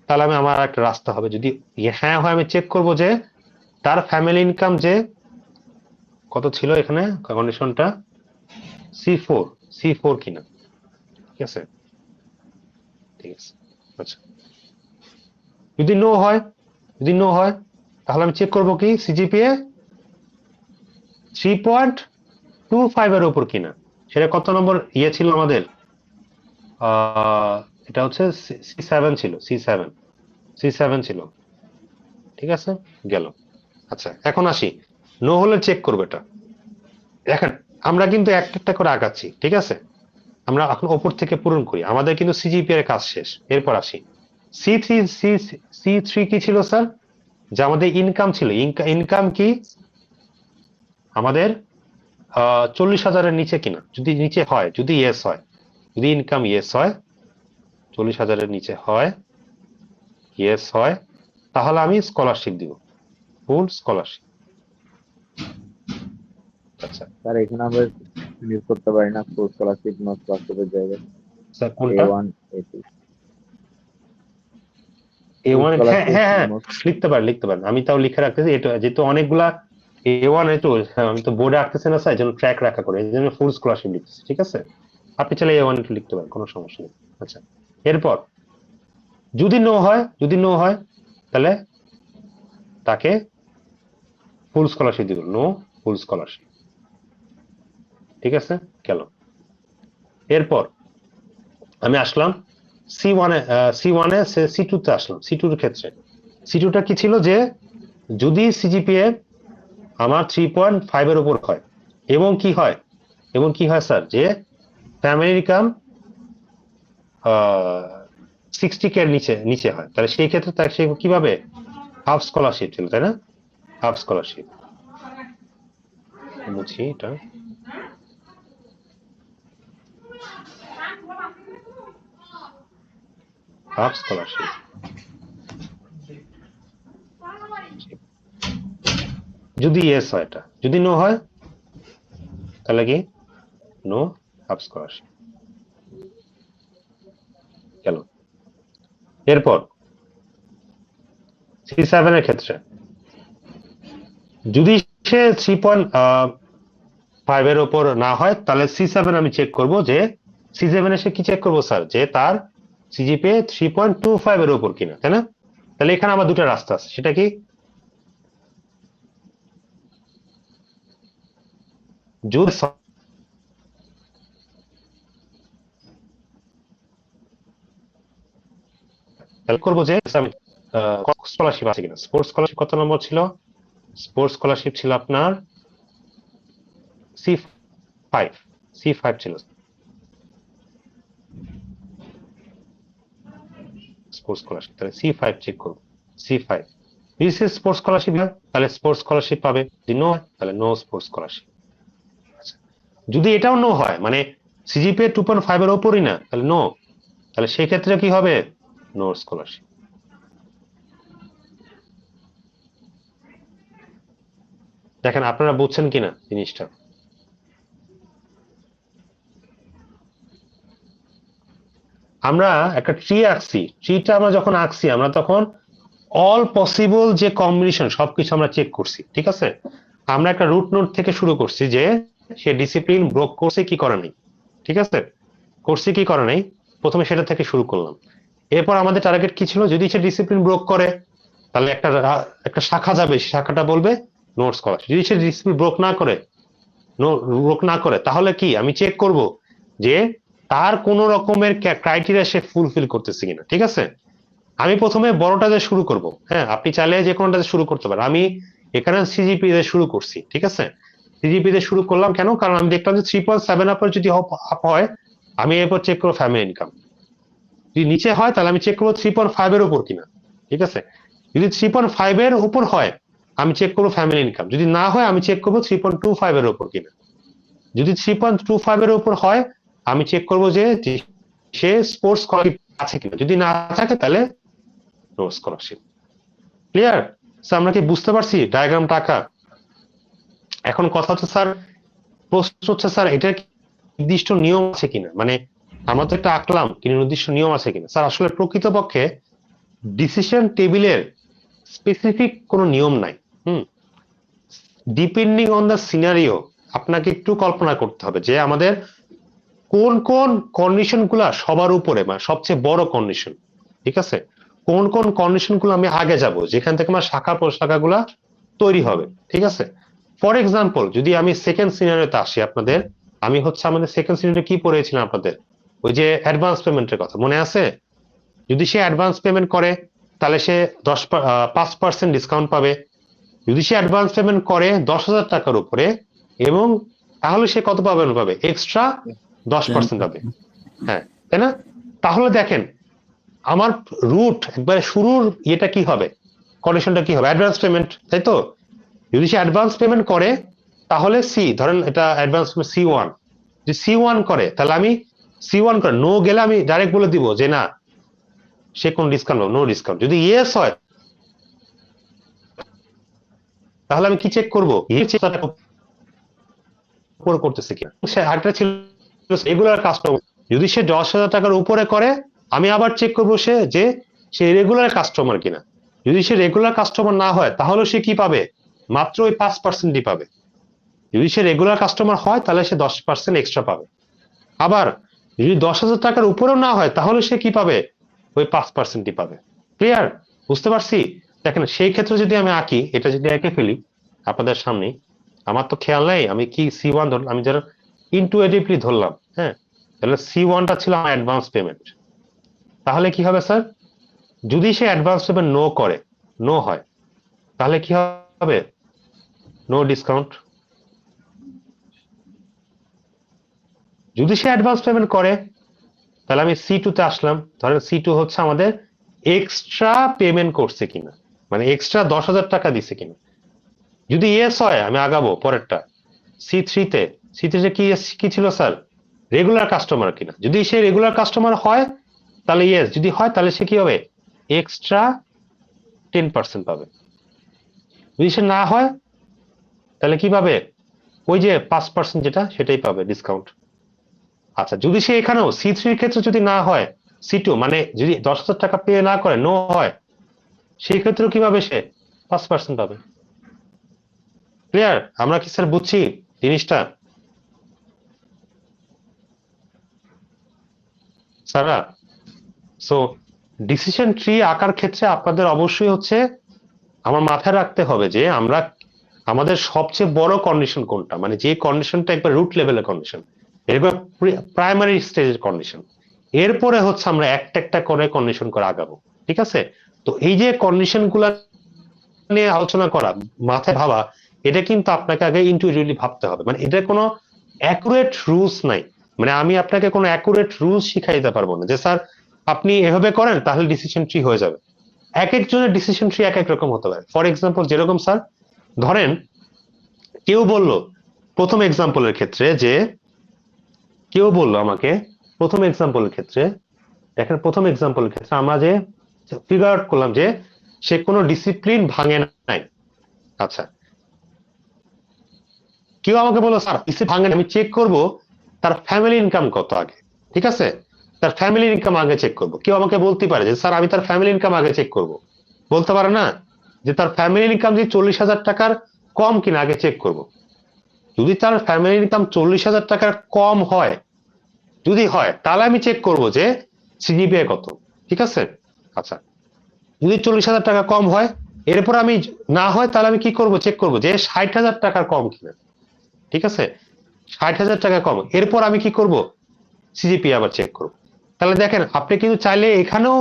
তাহলে আমার একটা রাস্তা হবে, যদি হ্যাঁ হয় আমি চেক করব যে তার ফ্যামিলি ইনকাম যে কত ছিল, এখানে কন্ডিশনটা C4 কিনা। ঠিক আছে, ঠিক আছে, আচ্ছা যদি নো হয়, তাহলে আমি চেক করব কি সিজিপিএ 3.25 এর উপর কিনা। সেটা কত নম্বর ছিল আমাদের? এটা হচ্ছে C7 ছিল, C7 ছিল। ঠিক আছে, গেল। আচ্ছা এখন আসি, নো হলে চেক করবে এটা। দেখেন আমরা কিন্তু একটা একটা করে আগাচ্ছি, ঠিক আছে, আমরা এখন ওপর থেকে পূরণ করি, আমাদের কিন্তু সিজিপি এর কাজ শেষ। এরপর আসি C3 কি ছিল স্যার? যে আমাদের ইনকাম ছিল, ইনকাম কি আমাদের 40,000-এর নিচে কিনা। যদি নিচে হয়, যদি ইয়েস হয়, যদি ইনকাম ইয়েস হয়, 40,000-এর নিচে হয়, ইয়েস হয়, তাহলে আমি স্কলারশিপ দিব, ফুল স্কলারশিপ। আচ্ছা স্যার এখানে আমরা ইউজ করতে পারি না ফুল স্কলারশিপ, নো স্কলারশিপের জায়গায় স্যার কোনটা? A1 A2 A1, হ্যাঁ scholarship হ্যাঁ হ্যাঁ most লিখতে পারেন, আমি তাও লিখে রাখতেছি, এটা যেহেতু অনেকগুলা A1 A2, আমি তো বোর্ডে রাখতেছি না স্যার, এই জন্য ট্র্যাক রাখা করে, এই জন্য ফুল স্কলারশিপ লিখতেছি। ঠিক আছে, আপনি চাইলে A1 A2 লিখতে পারেন, কোনো সমস্যা নেই। আচ্ছা এরপর যদি নো হয় তাহলে তাকে ফুল স্কলারশিপ দিব, নো ফুল স্কলারশিপ। ঠিক আছে, গেল। এরপর আমি আসলাম C1 এ C2 তে আসলাম। C2 এর ক্ষেত্রে C2টা কি ছিল, যে যদি সিজিপিএ আমার 3.5 এর উপর হয় এবং কি হয় স্যার, যে ফ্যামিলি ইনকাম 60K এর নিচে হয়, তাহলে সেই ক্ষেত্রে তাকে সে কিভাবে হাফ স্কলারশিপ ছিল, তাই না? হাফ স্কলারশিপ বুঝি, এটা হাফ স্কলারশিপ। যদি ইয়েস হয়, এটা যদি নো হয় তাহলে কি নো হাফ স্কলারশিপ। গেল। এরপর C7 এর ক্ষেত্রে যদি সে 3.5 এর উপর না হয় তাহলে C7 আমি চেক করব, যে C7 এ সে কি চেক করবো স্যার, যে তার সিজিপিএ 3.25 এর উপর কিনা, তাই না? তাহলে এখানে আমার দুটো রাস্তা আছে, সেটা কি, যদি তাহলে করবো যে স্কলারশিপ আছে কিনা। স্পোর্টস স্কলারশিপ কত নম্বর ছিল? স্পোর্টস স্কলারশিপ ছিল আপনার C5 ছিল স্পোর্টস স্কলারশিপ, তাহলে C5 চেক করবো। C5 বিসিএস স্পোর্টস স্কলারশিপ হয় তাহলে স্পোর্টস স্কলারশিপ পাবে, যদি নো হয় তাহলে নো স্পোর্টস স্কলারশিপ। যদি এটাও নো হয়, মানে সিজিপিএ 2.5 এর উপরই না, তাহলে নো, তাহলে সেই ক্ষেত্রে কি হবে, নো স্কলারশিপ। দেখেন আপনারা বুঝছেন কিনা জিনিসটা। আমরা একটা ট্রি আঁকছি, ট্রিটা আমরা যখন আঁকছি আমরা তখন অল পসিবল যে কম্বিনেশন সবকিছু আমরা চেক করছি। ঠিক আছে, আমরা একটা রুট নোট থেকে শুরু করছি, যে সে ডিসিপ্লিন ব্রোক করছে কি করে নাই। ঠিক আছে, করছি কি করে নাই, প্রথমে সেটা থেকে শুরু করলাম। এরপর আমাদের টার্গেট কি ছিল, যদি সে ডিসিপ্লিন ব্রোক করে তাহলে একটা শাখা যাবে, শাখাটা বলবে নোট স্কলারশিপ। যদি সে ডিসিপ্লিন ব্রোক না করে তাহলে কি আমি চেক করব যে তার কোন রকমের ক্রাইটেরিয়া সে ফুলফিল করতেছে কিনা। ঠিক আছে, আমি প্রথমে বড়টা দিয়ে শুরু করব। হ্যাঁ, আপনি চাইলে যে কোনটাতে শুরু করতে পারেন, আমি এখানে সিজিপি দিয়ে শুরু করছি। ঠিক আছে, সিজিপি দিয়ে শুরু করলাম কেন, কারণ আমি দেখলাম যে 3.7 আপ যদি আপ হয় আমি এরপর চেক করবো ফ্যামিলি ইনকাম, যদি নিচে হয় তাহলে আমি চেক করবো 3.5 এর উপর কিনা। ঠিক আছে, যদি 3.5 এর উপর হয় আমি চেক করবো ফ্যামিলি ইনকাম, যদি না হয় আমি চেক করবো 3.25 এর উপর কিনা। যদি 3.25 এর উপর হয় আমি চেক করব যে সে স্পোর্টস স্কলারশিপ আছে কিনা, যদি না থাকে তাহলে নো স্কলারশিপ। ক্লিয়ার? আমরা কি বুঝতে পারছি ডায়াগ্রামটা আঁকা? এখন কথা হচ্ছে স্যার, প্রশ্ন হচ্ছে স্যার এটার কি নির্দিষ্ট নিয়ম আছে কিনা, মানে আমরা তো একটা আঁকলাম, কিন্তু নির্দিষ্ট নিয়ম আছে কিনা। স্যার আসলে প্রকৃতপক্ষে ডিসিশন টেবিলের স্পেসিফিক কোনো নিয়ম নাই। ডিপেন্ডিং অন দ্য সিনারিও আপনাকে একটু কল্পনা করতে হবে যে আমাদের কোন কোন কন্ডিশন গুলা সবার উপরে, মানে সবচেয়ে বড় কন্ডিশন, ঠিক আছে, কোন কোন কন্ডিশন গুলো আমি আগে যাব, যেখান থেকে আমার শাখা প্রশাখা গুলা তৈরি হবে, ঠিক আছে। ফর এক্সাম্পল যদি আমি সেকেন্ড সিনারিওতে আসি আপনাদের, আমি হচ্ছে আমাদের সেকেন্ড সিনারিও কি পড়েছিলাম আপনাদের, ওই যে অ্যাডভান্স পেমেন্টের কথা মনে আছে? যদি সে অ্যাডভান্স পেমেন্ট করে তাহলে সে 5% ডিসকাউন্ট পাবে। যদি সে অ্যাডভান্স পেমেন্ট করে 10,000 টাকার উপরে, এবং তাহলে সে কত পাবে এক্সট্রা 10% পাবে। হ্যাঁ, তাই না? তাহলে দেখেন আমার রুট একবারে শুরুর ইয়েটা কি হবে, কন্ডিশনটা কি হবে, অ্যাডভান্স পেমেন্ট, তাই তো? যদি সে অ্যাডভান্স পেমেন্ট করে তাহলে সি, ধরেন এটা অ্যাডভান্স C1, যদি C1 করে তাহলে আমি C1 করে নো গেলে আমি ডাইরেক্ট বলে দিব যে না সে কোন ডিসকাউন্ট পাবে, নো ডিসকাউন্ট। যদি ইয়েস হয় তাহলে আমি কি চেক করবো, উপরে করতেছে কিনা। সে আরেকটা ছিল রেগুলার কাস্টমার, যদি সে 10,000 টাকার উপরে করে আমি আবার চেক করবো সে রেগুলার কাস্টমার কিনা। যদি সে রেগুলার কাস্টমার না হয় তাহলে সে কি পাবে, মাত্র ওই 5%ই পাবে। যদি সে রেগুলার কাস্টমার হয় তাহলে সে 10% এক্সট্রা পাবে। আবার যদি 10,000 টাকার উপরেও না হয় তাহলে সে কি পাবে, ওই 5%ই পাবে। ক্লিয়ার? বুঝতে পারছি? দেখেন সেই ক্ষেত্রে যদি আমি আঁকি, এটা যদি এঁকে ফেলি আপনাদের সামনে, আমার তো খেয়াল নেই আমি কি C1 ধরলাম, আমি যারা ইনটুইটিভলি ধরলাম, হ্যাঁ, তাহলে C1টা ছিল আমার অ্যাডভান্স পেমেন্ট। তাহলে কি হবে স্যার, যদি সে অ্যাডভান্স পেমেন্ট নো হয় তাহলে কি হবে, নো ডিসকাউন্ট। যদি সে অ্যাডভান্স পেমেন্ট করে তাহলে আমি C2 তে আসলাম, ধরেন C2 হচ্ছে আমাদের এক্সট্রা পেমেন্ট করছে কিনা, মানে এক্সট্রা 10,000 টাকা দিছে কিনা। যদি ইয়েস হয় আমি আগাবো পরেরটা C3 তে। C3 তে কি ছিল স্যার, রেগুলার কাস্টমার কিনা। যদি সে রেগুলার কাস্টমার হয় তাহলে ইয়েস, যদি হয় তাহলে সে কি হবে, এক্সট্রা 10% পাবে। যদি সে না হয় তাহলে কি পাবে, ওই যে 5% যেটা সেটাই পাবে ডিসকাউন্ট। আচ্ছা, যদি সে এখানেও C3 এর ক্ষেত্রে যদি না হয়, C2 মানে যদি 10,000 টাকা পে না করে, নো হয়, সেই ক্ষেত্রেও কি পাবে, সে 5% পাবে। ক্লিয়ার? আমরা কি স্যার বুঝছি জিনিসটা? স্যারা, সো ডিসিশন ট্রি আঁকার ক্ষেত্রে আপনাদের অবশ্যই হচ্ছে আমার মাথায় রাখতে হবে যে আমরা আমাদের সবচেয়ে বড় কন্ডিশন কোনটা, মানে যে কন্ডিশনটা একবার রুট লেভেলের কন্ডিশন, এরপর প্রাইমারি স্টেজের কন্ডিশন, এরপরে হচ্ছে আমরা একটা একটা করে কন্ডিশন করে আগাবো, ঠিক আছে? তো এই যে কন্ডিশন গুলা নিয়ে আলোচনা করা, মাথায় ভাবা, এটা কিন্তু আপনাকে আগে ইন্টুইটিভলি ভাবতে হবে। মানে এটা কোনো অ্যাকুরেট রুলস নাই, মানে আমি আপনাকে কোনো অ্যাকুরেট রুলস শিখাই দিতে পারবো না যে স্যার আপনি এভাবে করেন তাহলে ডিসিশন ট্রি হয়ে যাবে। এক একজনের ডিসিশন ট্রি এক এক রকম হতে পারে। ফর এক্সাম্পল যেরকম স্যার ধরেন কেউ বলল প্রথম এক্সাম্পলের ক্ষেত্রে যে, কেউ বলল আমাকে প্রথম এক্সাম্পলের ক্ষেত্রে, দেখেন প্রথম এক্সাম্পলের ক্ষেত্রে আমরা যে ফিগার আউট করলাম যে সে কোনো ডিসিপ্লিন ভাঙে নাই। আচ্ছা, কেউ আমাকে বললো স্যার ডিসিপ্লিন ভাঙে, আমি চেক করব তার ফ্যামিলি ইনকাম কত আগে, ঠিক আছে, তার ফ্যামিলি ইনকাম আগে চেক করব। কেউ আমাকে বলতে পারে যে স্যার আমি তার ফ্যামিলি ইনকাম আগে চেক করব, বলতে পারে না যে তার ফ্যামিলি ইনকাম যদি 40,000 টাকার কম কিনা আগে চেক করব। যদি তার ফ্যামিলি ইনকাম 40,000 টাকার কম হয়, যদি হয় তাহলে আমি চেক করব যে সিজিপিএ কত, ঠিক আছে। আচ্ছা, যদি 40,000 টাকা কম হয়, এরপর আমি না হয় তাহলে আমি কি করব, চেক করব যে 60,000 টাকার কম কিনা, ঠিক আছে, 60,000 টাকা কম, এরপর আমি কি করব, সিজিপিএ আবার চেক করব। তাহলে দেখেন আপনি কিন্তু চাইলে এখানেও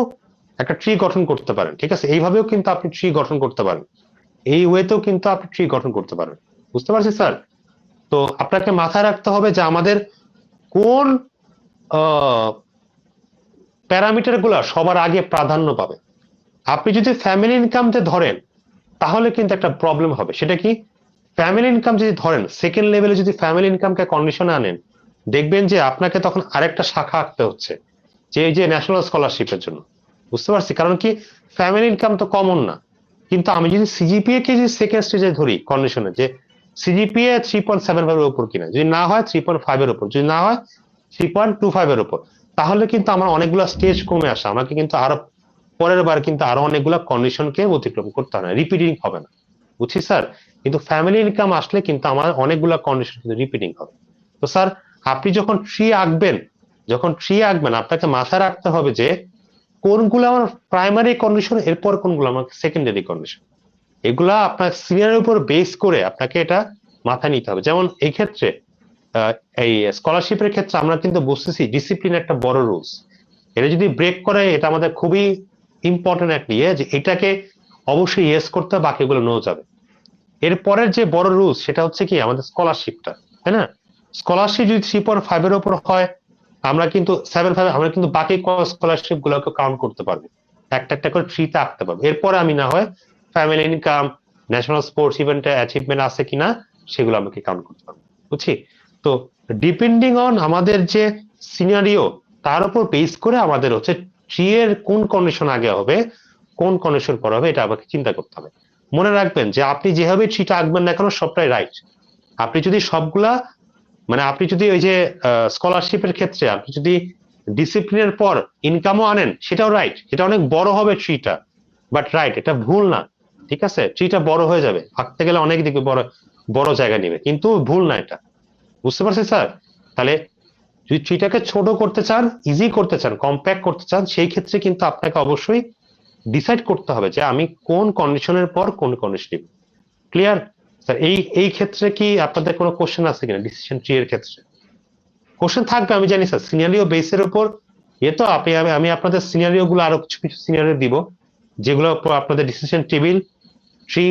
একটা ট্রি গঠন করতে পারেন, ঠিক আছে, এইভাবেও কিন্তু আপনি ট্রি গঠন করতে পারেন, এই ওয়েতেও কিন্তু আপনি ট্রি গঠন করতে পারেন। বুঝতে পারছি স্যার? তো আপনাকে মাথায় রাখতে হবে যে আমাদের কোন প্যারামিটার গুলা সবার আগে প্রাধান্য পাবে। আপনি যদি ফ্যামিলি ইনকামতে ধরেন তাহলে কিন্তু একটা প্রবলেম হবে। সেটা কি, ফ্যামিলি ইনকাম যদি ধরেন সেকেন্ড লেভেলে যদি ফ্যামিলি ইনকামকে কন্ডিশনে আনেন দেখবেন যে আপনাকে তখন আরেকটা শাখা আঁকতে হচ্ছে, যে এই যে ন্যাশনাল স্কলারশিপের জন্য। বুঝতে পারছি, কারণ কি ফ্যামিলি ইনকাম তো কমন না, কিন্তু আমি যদি সিজিপিএ কে যদি সেকেন্ড স্টেজে ধরি কন্ডিশনে, যে সিজিপিএ 3.75 এর উপর কিনা, যদি না হয় 3.5 এর উপর, যদি না হয় 3.25 এর উপর, তাহলে কিন্তু আমার অনেকগুলো স্টেজ কমে আসে, আমাকে কিন্তু আরো পরের বার কিন্তু আরো অনেকগুলো কন্ডিশনকে অতিক্রম করতে হবে না, রিপিটিং হবে না। বুঝছি স্যার, কিন্তু ফ্যামিলি ইনকাম আসলে কিন্তু আমার অনেকগুলো কন্ডিশন কিন্তু রিপিটিং হবে। তো স্যার, আপনি যখন ট্রি আঁকবেন আপনাকে মাথায় রাখতে হবে যে কোনগুলো আমার প্রাইমারি কন্ডিশন, এরপর কোনগুলো আমার সেকেন্ডারি কন্ডিশন। এগুলা আপনার সিনিয়রের উপর বেস করে আপনাকে এটা মাথায় নিতে হবে। যেমন এই ক্ষেত্রে এই স্কলারশিপের ক্ষেত্রে আমরা কিন্তু বুঝতেছি ডিসিপ্লিন একটা বড় রুলস, এটা যদি ব্রেক করে এটা আমাদের খুবই ইম্পর্টেন্ট একটা ইয়ে, যে এটাকে অবশ্যই ইয়েস করতে হবে, বাকিগুলো নো যাবে। এরপরের যে বড় রুলস সেটা হচ্ছে কি আমাদের স্কলারশিপটা, তাই না? স্কলারশিপ যদি 3.5 এর উপর হয়, আমরা কিন্তু 7.5, আমরা কিন্তু বাকি স্কলারশিপ গুলোকে কাউন্ট করতে পারবো, একটা একটা করে ট্রিতে আঁকতে পারবো। এরপরে আমি না হয় ফ্যামিলি ইনকাম, ন্যাশনাল স্পোর্টস ইভেন্টে অ্যাচিভমেন্ট আছে কিনা সেগুলো আমাকে কাউন্ট করতে পারবো। বুঝছি? তো ডিপেন্ডিং অন আমাদের যে সিনারিও, তার উপর বেস করে আমাদের হচ্ছে ট্রি এর কোন কন্ডিশন আগে হবে, কোন কন্ডিশন পরে হবে, এটা আমাকে চিন্তা করতে হবে। মনে রাখবেন যে আপনি যেভাবে ট্রিটা আঁকবেন না কেন সবটাই রাইট। আপনি যদি সবগুলা, মানে আপনি যদি ওই যে স্কলারশিপের ক্ষেত্রে আপনি যদি ডিসিপ্লিনের পর ইনকামও আনেন, সেটাও রাইট, এটা অনেক বড় হবে ট্রিটা, বাট রাইট, এটা ভুল না। ঠিক আছে, ট্রিটা বড় হয়ে যাবে, আঁকতে গেলে অনেক দিকে বড় বড় জায়গা নেবে, কিন্তু ভুল না এটা। বুঝতে পারছেন স্যার? তাহলে যদি ট্রিটাকে ছোট করতে চান, ইজি করতে চান, কম্প্যাক্ট করতে চান, সেই ক্ষেত্রে কিন্তু আপনাকে অবশ্যই ডিসাইড করতে হবে যে আমি কোন কন্ডিশনের পর কোন কন্ডিশন নিব। Clear sir? এই ক্ষেত্রে কি আপনাদের কোনো কোশ্চেন আছে কিনা ডিসিশন ট্রি এর ক্ষেত্রে? কোশ্চেন থাকবে আমি জানি স্যার, সিনারিও বেসের উপর এ তো আমি আপনাদের সিনারিও গুলো আরো কিছু কিছু সিনারিও দিব, যেগুলো আপনাদের decision table, tree,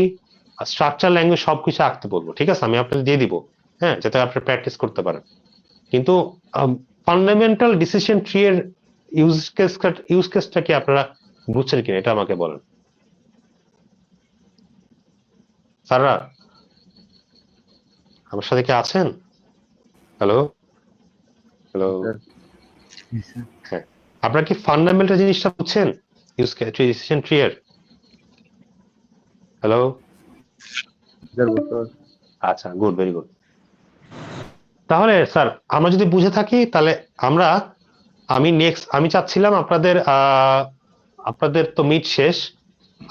structure, language সবকিছু আঁকতে বলবো। ঠিক আছে, আমি আপনাদের দিয়ে দিব, হ্যাঁ, যাতে আপনি প্র্যাকটিস করতে পারেন। কিন্তু ফান্ডামেন্টাল ডিসিশন ট্রি এর ইউজ কেসটা কি আপনারা বুঝছেন কিনা এটা আমাকে বলেন স্যাররা, আমার সাথে কি আছেন? হ্যালো হ্যালো, হ্যাঁ, আপনারা কি ফান্ডামেন্টাল জিনিসটা বুঝছেন ডিসিশন ট্রি এর? হ্যালো, আচ্ছা, গুড, ভেরি গুড। তাহলে স্যার আমরা যদি বুঝে থাকি তাহলে আমরা, আমি চাচ্ছিলাম আপনাদের তো মিট শেষ,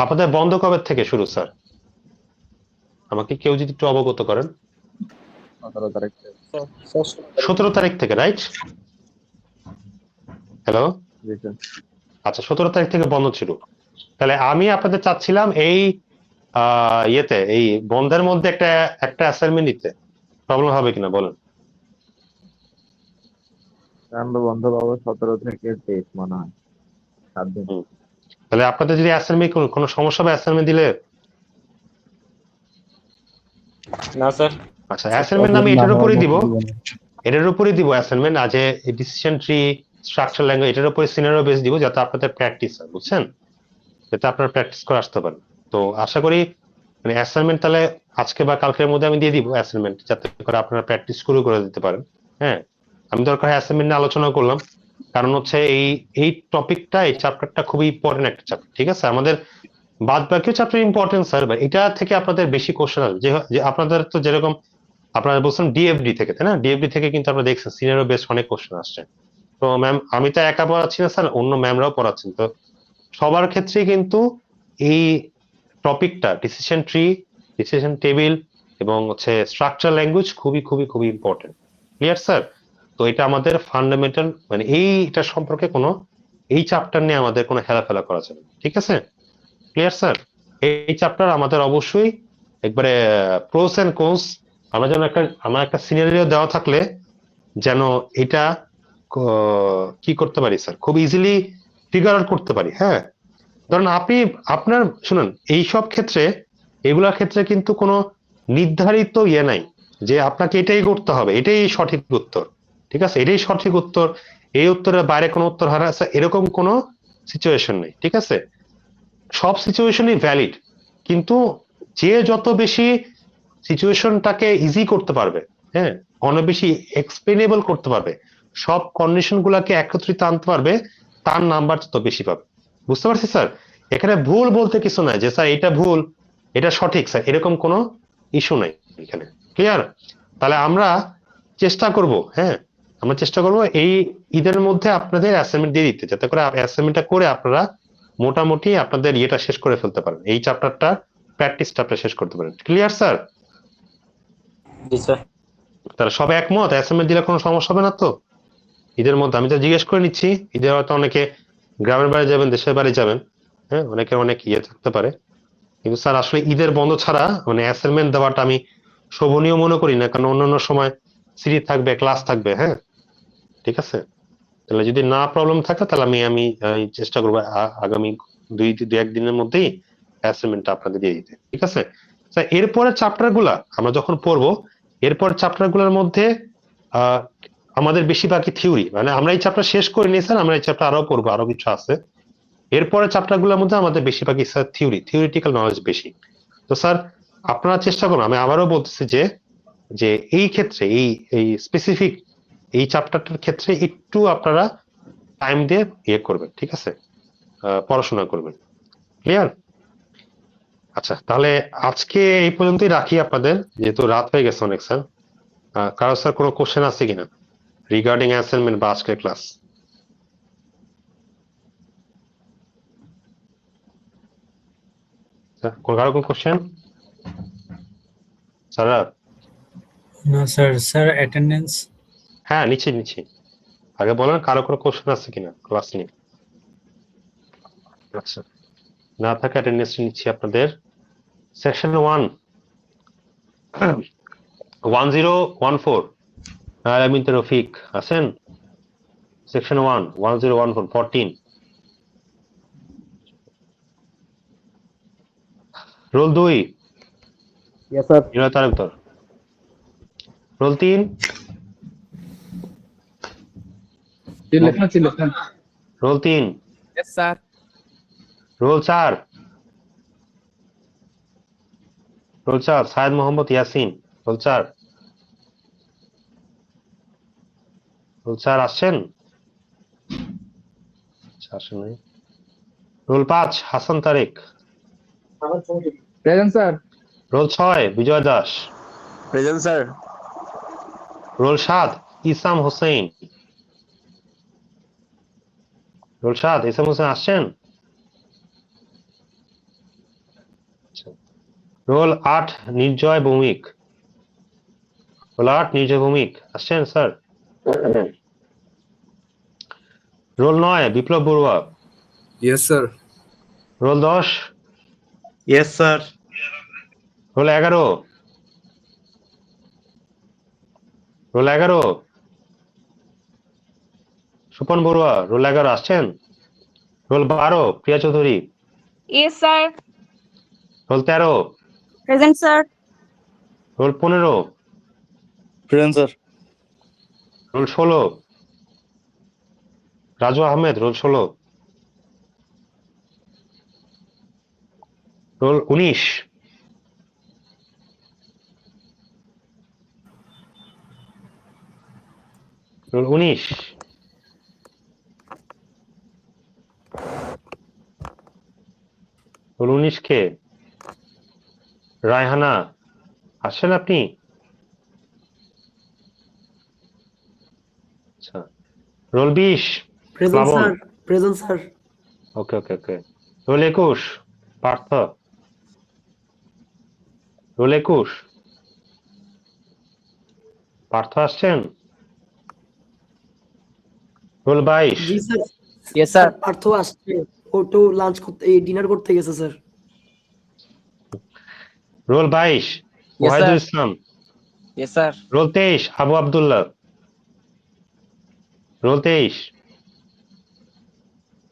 আপনাদের বন্ধ কবে থেকে শুরু স্যার? আমাকে কেউ যদি একটু অবগত করেন। 17 তারিখ থেকে। 17 তারিখ থেকে, রাইট? হ্যালো, জি স্যার। আচ্ছা, 17 তারিখ থেকে বন্ধ ছিল। তাহলে আমি আপনাদের চাচ্ছিলাম এই ইয়েতে, এই বন্ধের মধ্যে একটা অ্যাসাইনমেন্ট দিতে, প্রবলেম হবে কিনা বলেন? আমরা বন্ধ পাবো 17 থেকে 23 মনে হয়, 7 দিন। তাহলে আপনাদের যদি অ্যাসাইনমেন্ট কোনো সমস্যা হবে অ্যাসাইনমেন্ট দিলে? না স্যার। আচ্ছা, অ্যাসাইনমেন্ট আমি এটার উপরই দিব অ্যাসাইনমেন্ট, আজ ডিসিশন ট্রি, স্ট্রাকচার, ল্যাঙ্গুয়েজ, এটার উপরে সিনারিও বেস দিব, যাতে আপনাদের প্র্যাকটিস হয়, বুঝছেন? যাতে আপনারা প্র্যাকটিস করে আসতে পারেন। তো আশা করি মানে অ্যাসাইনমেন্ট তাহলে আজকে বা কালকের মধ্যে আমি দিয়ে দিব অ্যাসাইনমেন্ট, যাতে করে আপনারা প্র্যাকটিস শুরু করে দিতে পারেন। হ্যাঁ, আমি দরকার অ্যাসাইনমেন্ট নিয়ে আলোচনা করলাম, কারণ হচ্ছে এই টপিকটা, এই চ্যাপ্টারটা খুবই ইম্পর্টেন্ট একটা চ্যাপ্টার। ঠিক আছে, আমাদের বাদ বাকিও চ্যাপ্টার ইম্পর্টেন্ট স্যার, এটা থেকে আপনাদের বেশি কোশ্চেন আসবে, যে আপনাদের তো যেরকম আপনারা বলছেন ডিএফডি থেকে, তাই না? ডিএফডি থেকে কিন্তু আপনারা দেখছেন সিনিয়র বেস অনেক কোশ্চেন আসছে। তো ম্যাম, আমি তো একা পড়াচ্ছি না স্যার, অন্য ম্যামরাও পড়াচ্ছেন, তো সবার ক্ষেত্রে কিন্তু এই টপিকটা ডিসিশন ট্রি, ডিসিশন টেবিল এবং হচ্ছে স্ট্রাকচার, ল্যাঙ্গুয়েজ খুবই খুবই খুবই ইম্পর্টেন্ট। Clear sir? তো এটা আমাদের ফান্ডামেন্টাল, মানে এইটা সম্পর্কে কোনো, এই চ্যাপ্টার নিয়ে আমাদের কোনো হেলাফেলা করা যাবে না। ঠিক আছে, ক্লিয়ার স্যার? এই চ্যাপ্টার আমাদের অবশ্যই একবারে প্রোস এন্ড কনস, আমরা যেন আমার একটা সিনারিও দেওয়া থাকলে যেন এটা কি করতে পারি স্যার, খুব ইজিলি ফিগার আউট করতে পারি। হ্যাঁ, ধরুন আপনার শুনুন, এইসব ক্ষেত্রে, এগুলোর ক্ষেত্রে কিন্তু কোনো নির্ধারিত ইয়ে নাই যে আপনাকে এটাই করতে হবে, এটাই সঠিক উত্তর। ঠিক আছে, এটাই সঠিক উত্তর, এই উত্তরের বাইরে কোনো উত্তর হয় না, এরকম কোনো সিচুয়েশন নেই। ঠিক আছে, সব সিচুয়েশনই ভ্যালিড, কিন্তু যে যত বেশি সিচুয়েশনটাকে ইজি করতে পারবে, হ্যাঁ, অনেক বেশি এক্সপ্লেনেবল করতে পারবে, সব কন্ডিশন গুলাকে একত্রিত আনতে পারবে, তার নাম্বার তত বেশি পাবে। বুঝতে পারছি স্যার? এখানে ভুল বলতে কিছু নাই যে স্যার এটা ভুল এটা সঠিক, স্যার এরকম কোনো ইস্যু নাই এখানে। ক্লিয়ার? তাহলে আমরা চেষ্টা করব, হ্যাঁ আমরা চেষ্টা করব এই ঈদের মধ্যে আপনাদের অ্যাসাইনমেন্ট দিয়ে দিতে, যাতে করে অ্যাসাইনমেন্টটা করে আপনারা মোটামুটি আপনাদের ইয়েটা শেষ করে ফেলতে পারেন, এই চ্যাপ্টারটা প্র্যাকটিসটা আপনারা শেষ করতে পারেন। Clear sir? জি স্যার। তাহলে সব একমত, অ্যাসাইনমেন্ট দিলে কোনো সমস্যা হবে না তো ঈদের মধ্যে? আমি তো জিজ্ঞেস করে নিচ্ছি, ঈদের হয়তো অনেকে গ্রামের বাড়ি যাবেন, দেশের বাড়ি যাবেন, হ্যাঁ অনেকের অনেক ইয়ে থাকতে পারে, কিন্তু স্যার আসলে ঈদের বন্ধ ছাড়া মানে অ্যাসাইনমেন্ট দেওয়াটা আমি শোভনীয় মনে করি না, কারণ অন্যান্য সময় সিরিজ থাকবে, ক্লাস থাকবে। হ্যাঁ ঠিক আছে, তাহলে যদি না প্রবলেম থাকে তাহলে আমি চেষ্টা করবো আগামী দুই একদিনের মধ্যেই অ্যাসাইনমেন্টটা আপনাদের দিয়ে দিতে। ঠিক আছে স্যার? এরপরে চ্যাপ্টার গুলা আমরা যখন পড়বো, এরপর চ্যাপ্টার গুলোর মধ্যে আহ আমাদের বেশিরভাগই থিওরি, মানে আমরা এই চ্যাপ্টার শেষ করে নিই স্যার, আমরা এই চ্যাপ্টার আরো পড়বো, আরো কিছু আছে। এরপরে চ্যাপ্টার গুলোর মধ্যে আমাদের বেশিরভাগই স্যার থিওরিটিক্যাল নলেজ বেশি। তো স্যার আপনারা চেষ্টা করুন, আমি আবারও বলতেছি যে যে এই ক্ষেত্রে এই স্পেসিফিক এই চ্যাপ্টারটার ক্ষেত্রে একটু আপনারা টাইম দিয়ে ইয়ে করবেন, ঠিক আছে, পড়াশোনা করবেন। ক্লিয়ার? আচ্ছা তাহলে আজকে এই পর্যন্তই রাখি আপনাদের, যেহেতু রাত হয়ে গেছে অনেক স্যার। কারো স্যার কোনো কোশ্চেন আছে কিনা রিগার্ডিং অ্যাসাইনমেন্ট বা আজকের ক্লাস? কারো কোনো কোশ্চেন? স্যার না স্যার, স্যার অ্যাটেন্ডেন্স। হ্যাঁ নিচ্ছি। আগে বলেন কারো কোনো কোশ্চেন আছে কিনা ক্লাস নিয়ে? আচ্ছা না থাকে অ্যাটেন্ডেন্স নিচ্ছি আপনাদের। সেকশন 1014 আলামিন রফিক আছেন? Section 1014 14 roll 2 yes sir. Binoy Talukdar. Roll 3 roll 3 Yes, sir. Roll 4 Sayed Mohammad Yasin. Roll 4 আসছেন? আসেন নাই। Roll 5 Hasan Tarek. Present sir. Roll 6 Bijoy Das. Present sir. Roll 7 Isam Hossain. আসছেন? রোল 8 নির্জয় ভৌমিক। আসছেন sir? Roll 9 Biplob Barua. Yes, sir. Roll 10 yes sir. Roll 11 Supan Barua. Roll 11 আসছেন? Role 12 Priya Chowdhury. Yes, sir. Roll 13 Present, sir. Roll 15 present sir. Roll 16 Raju Ahmed. Roll 16 roll 19 কে? রায়হানা আসছেন আপনি? আচ্ছা roll 20 present Plabon. Sir. Present sir. Okay roll 21 Partha. Roll 21 Partha আসছেন? Roll 22 জি sir. Yes sir. Partha আসছে, ও তো লাঞ্চ করতে, এই ডিনার করতে গেছে sir. Roll 22 Yes, Wahidul sir. Islam. Yes sir. Roll 23 Abu Abdullah. Role 23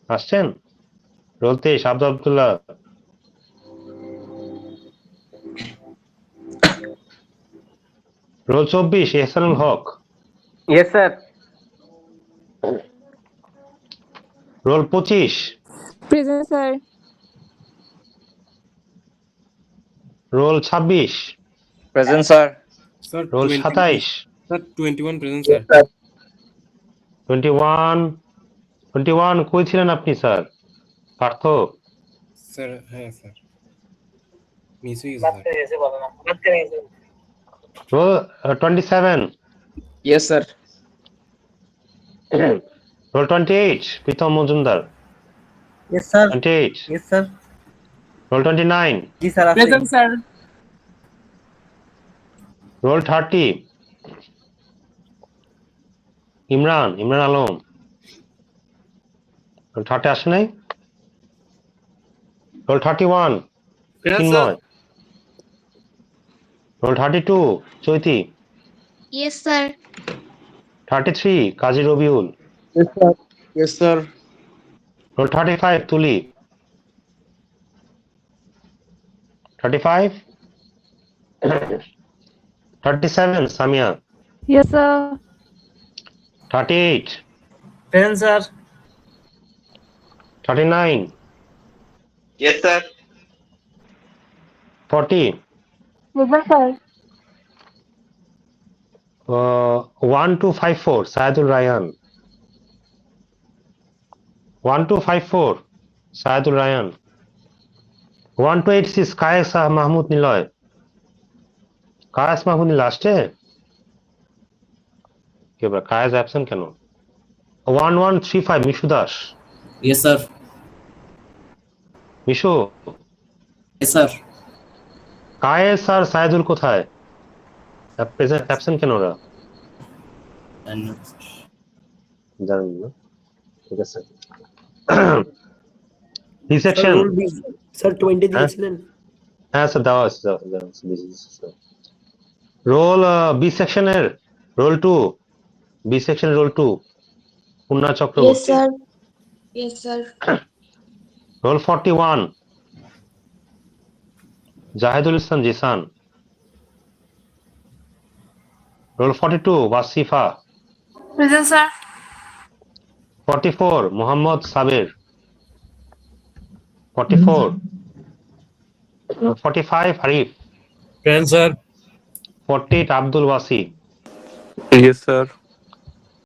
আসছেন? Roll 23 Abu Abdullah. Roll 24 Ehsanul Haque. Yes sir. Roll 25 Present, sir. Roll 26 present sir. Sir, roll 20. 27 Sir, 21 present, sir. 21 কই ছিলেন আপনি স্যার? পার্থ Sir, হ্যাঁ স্যার। মিস হয়ে গেছে sir. Roll 27 Yes, sir. Roll 28 Pritam Majumdar Yes, sir. 28 Yes, sir. Roll 29 জি sir আছে। Present, sir. Roll 30 Imran Alam roll 30 আসে নাই roll 31 Chinmoy roll 32 Chaiti Yes, sir. 33 Kazi Rabiul Yes, sir. Roll 35 Tuli 35 37 Samia Yes, sir. 38 Present, sir. 39 Yes, sir. 40 Present, sir. 1254 Sayedul Rayan 1254 Sayedul Rayan 1286 Kayes Mahmud Niloy লাস্টে এবার Kayes absent কেন 1135 Mishu Das Yes, sir. Mishu Yes, sir. Kayes আর সায়েদুল কোথায় absent কেন ওরা And জানেন না ঠিক আছে D section roll B sir 20 দিয়েছিলেন। হ্যাঁ স্যার দেওয়া আছে রোল বি সেকশনের roll 2 B section roll 2 Purna Chakraborty Yes, sir. Roll 41 Jahedul Islam Jisan roll 42 Wasifa Present, sir. 44 Mohammad Saber 44 45 Arif Present, sir. 48 Abdul Wasi Yes, sir.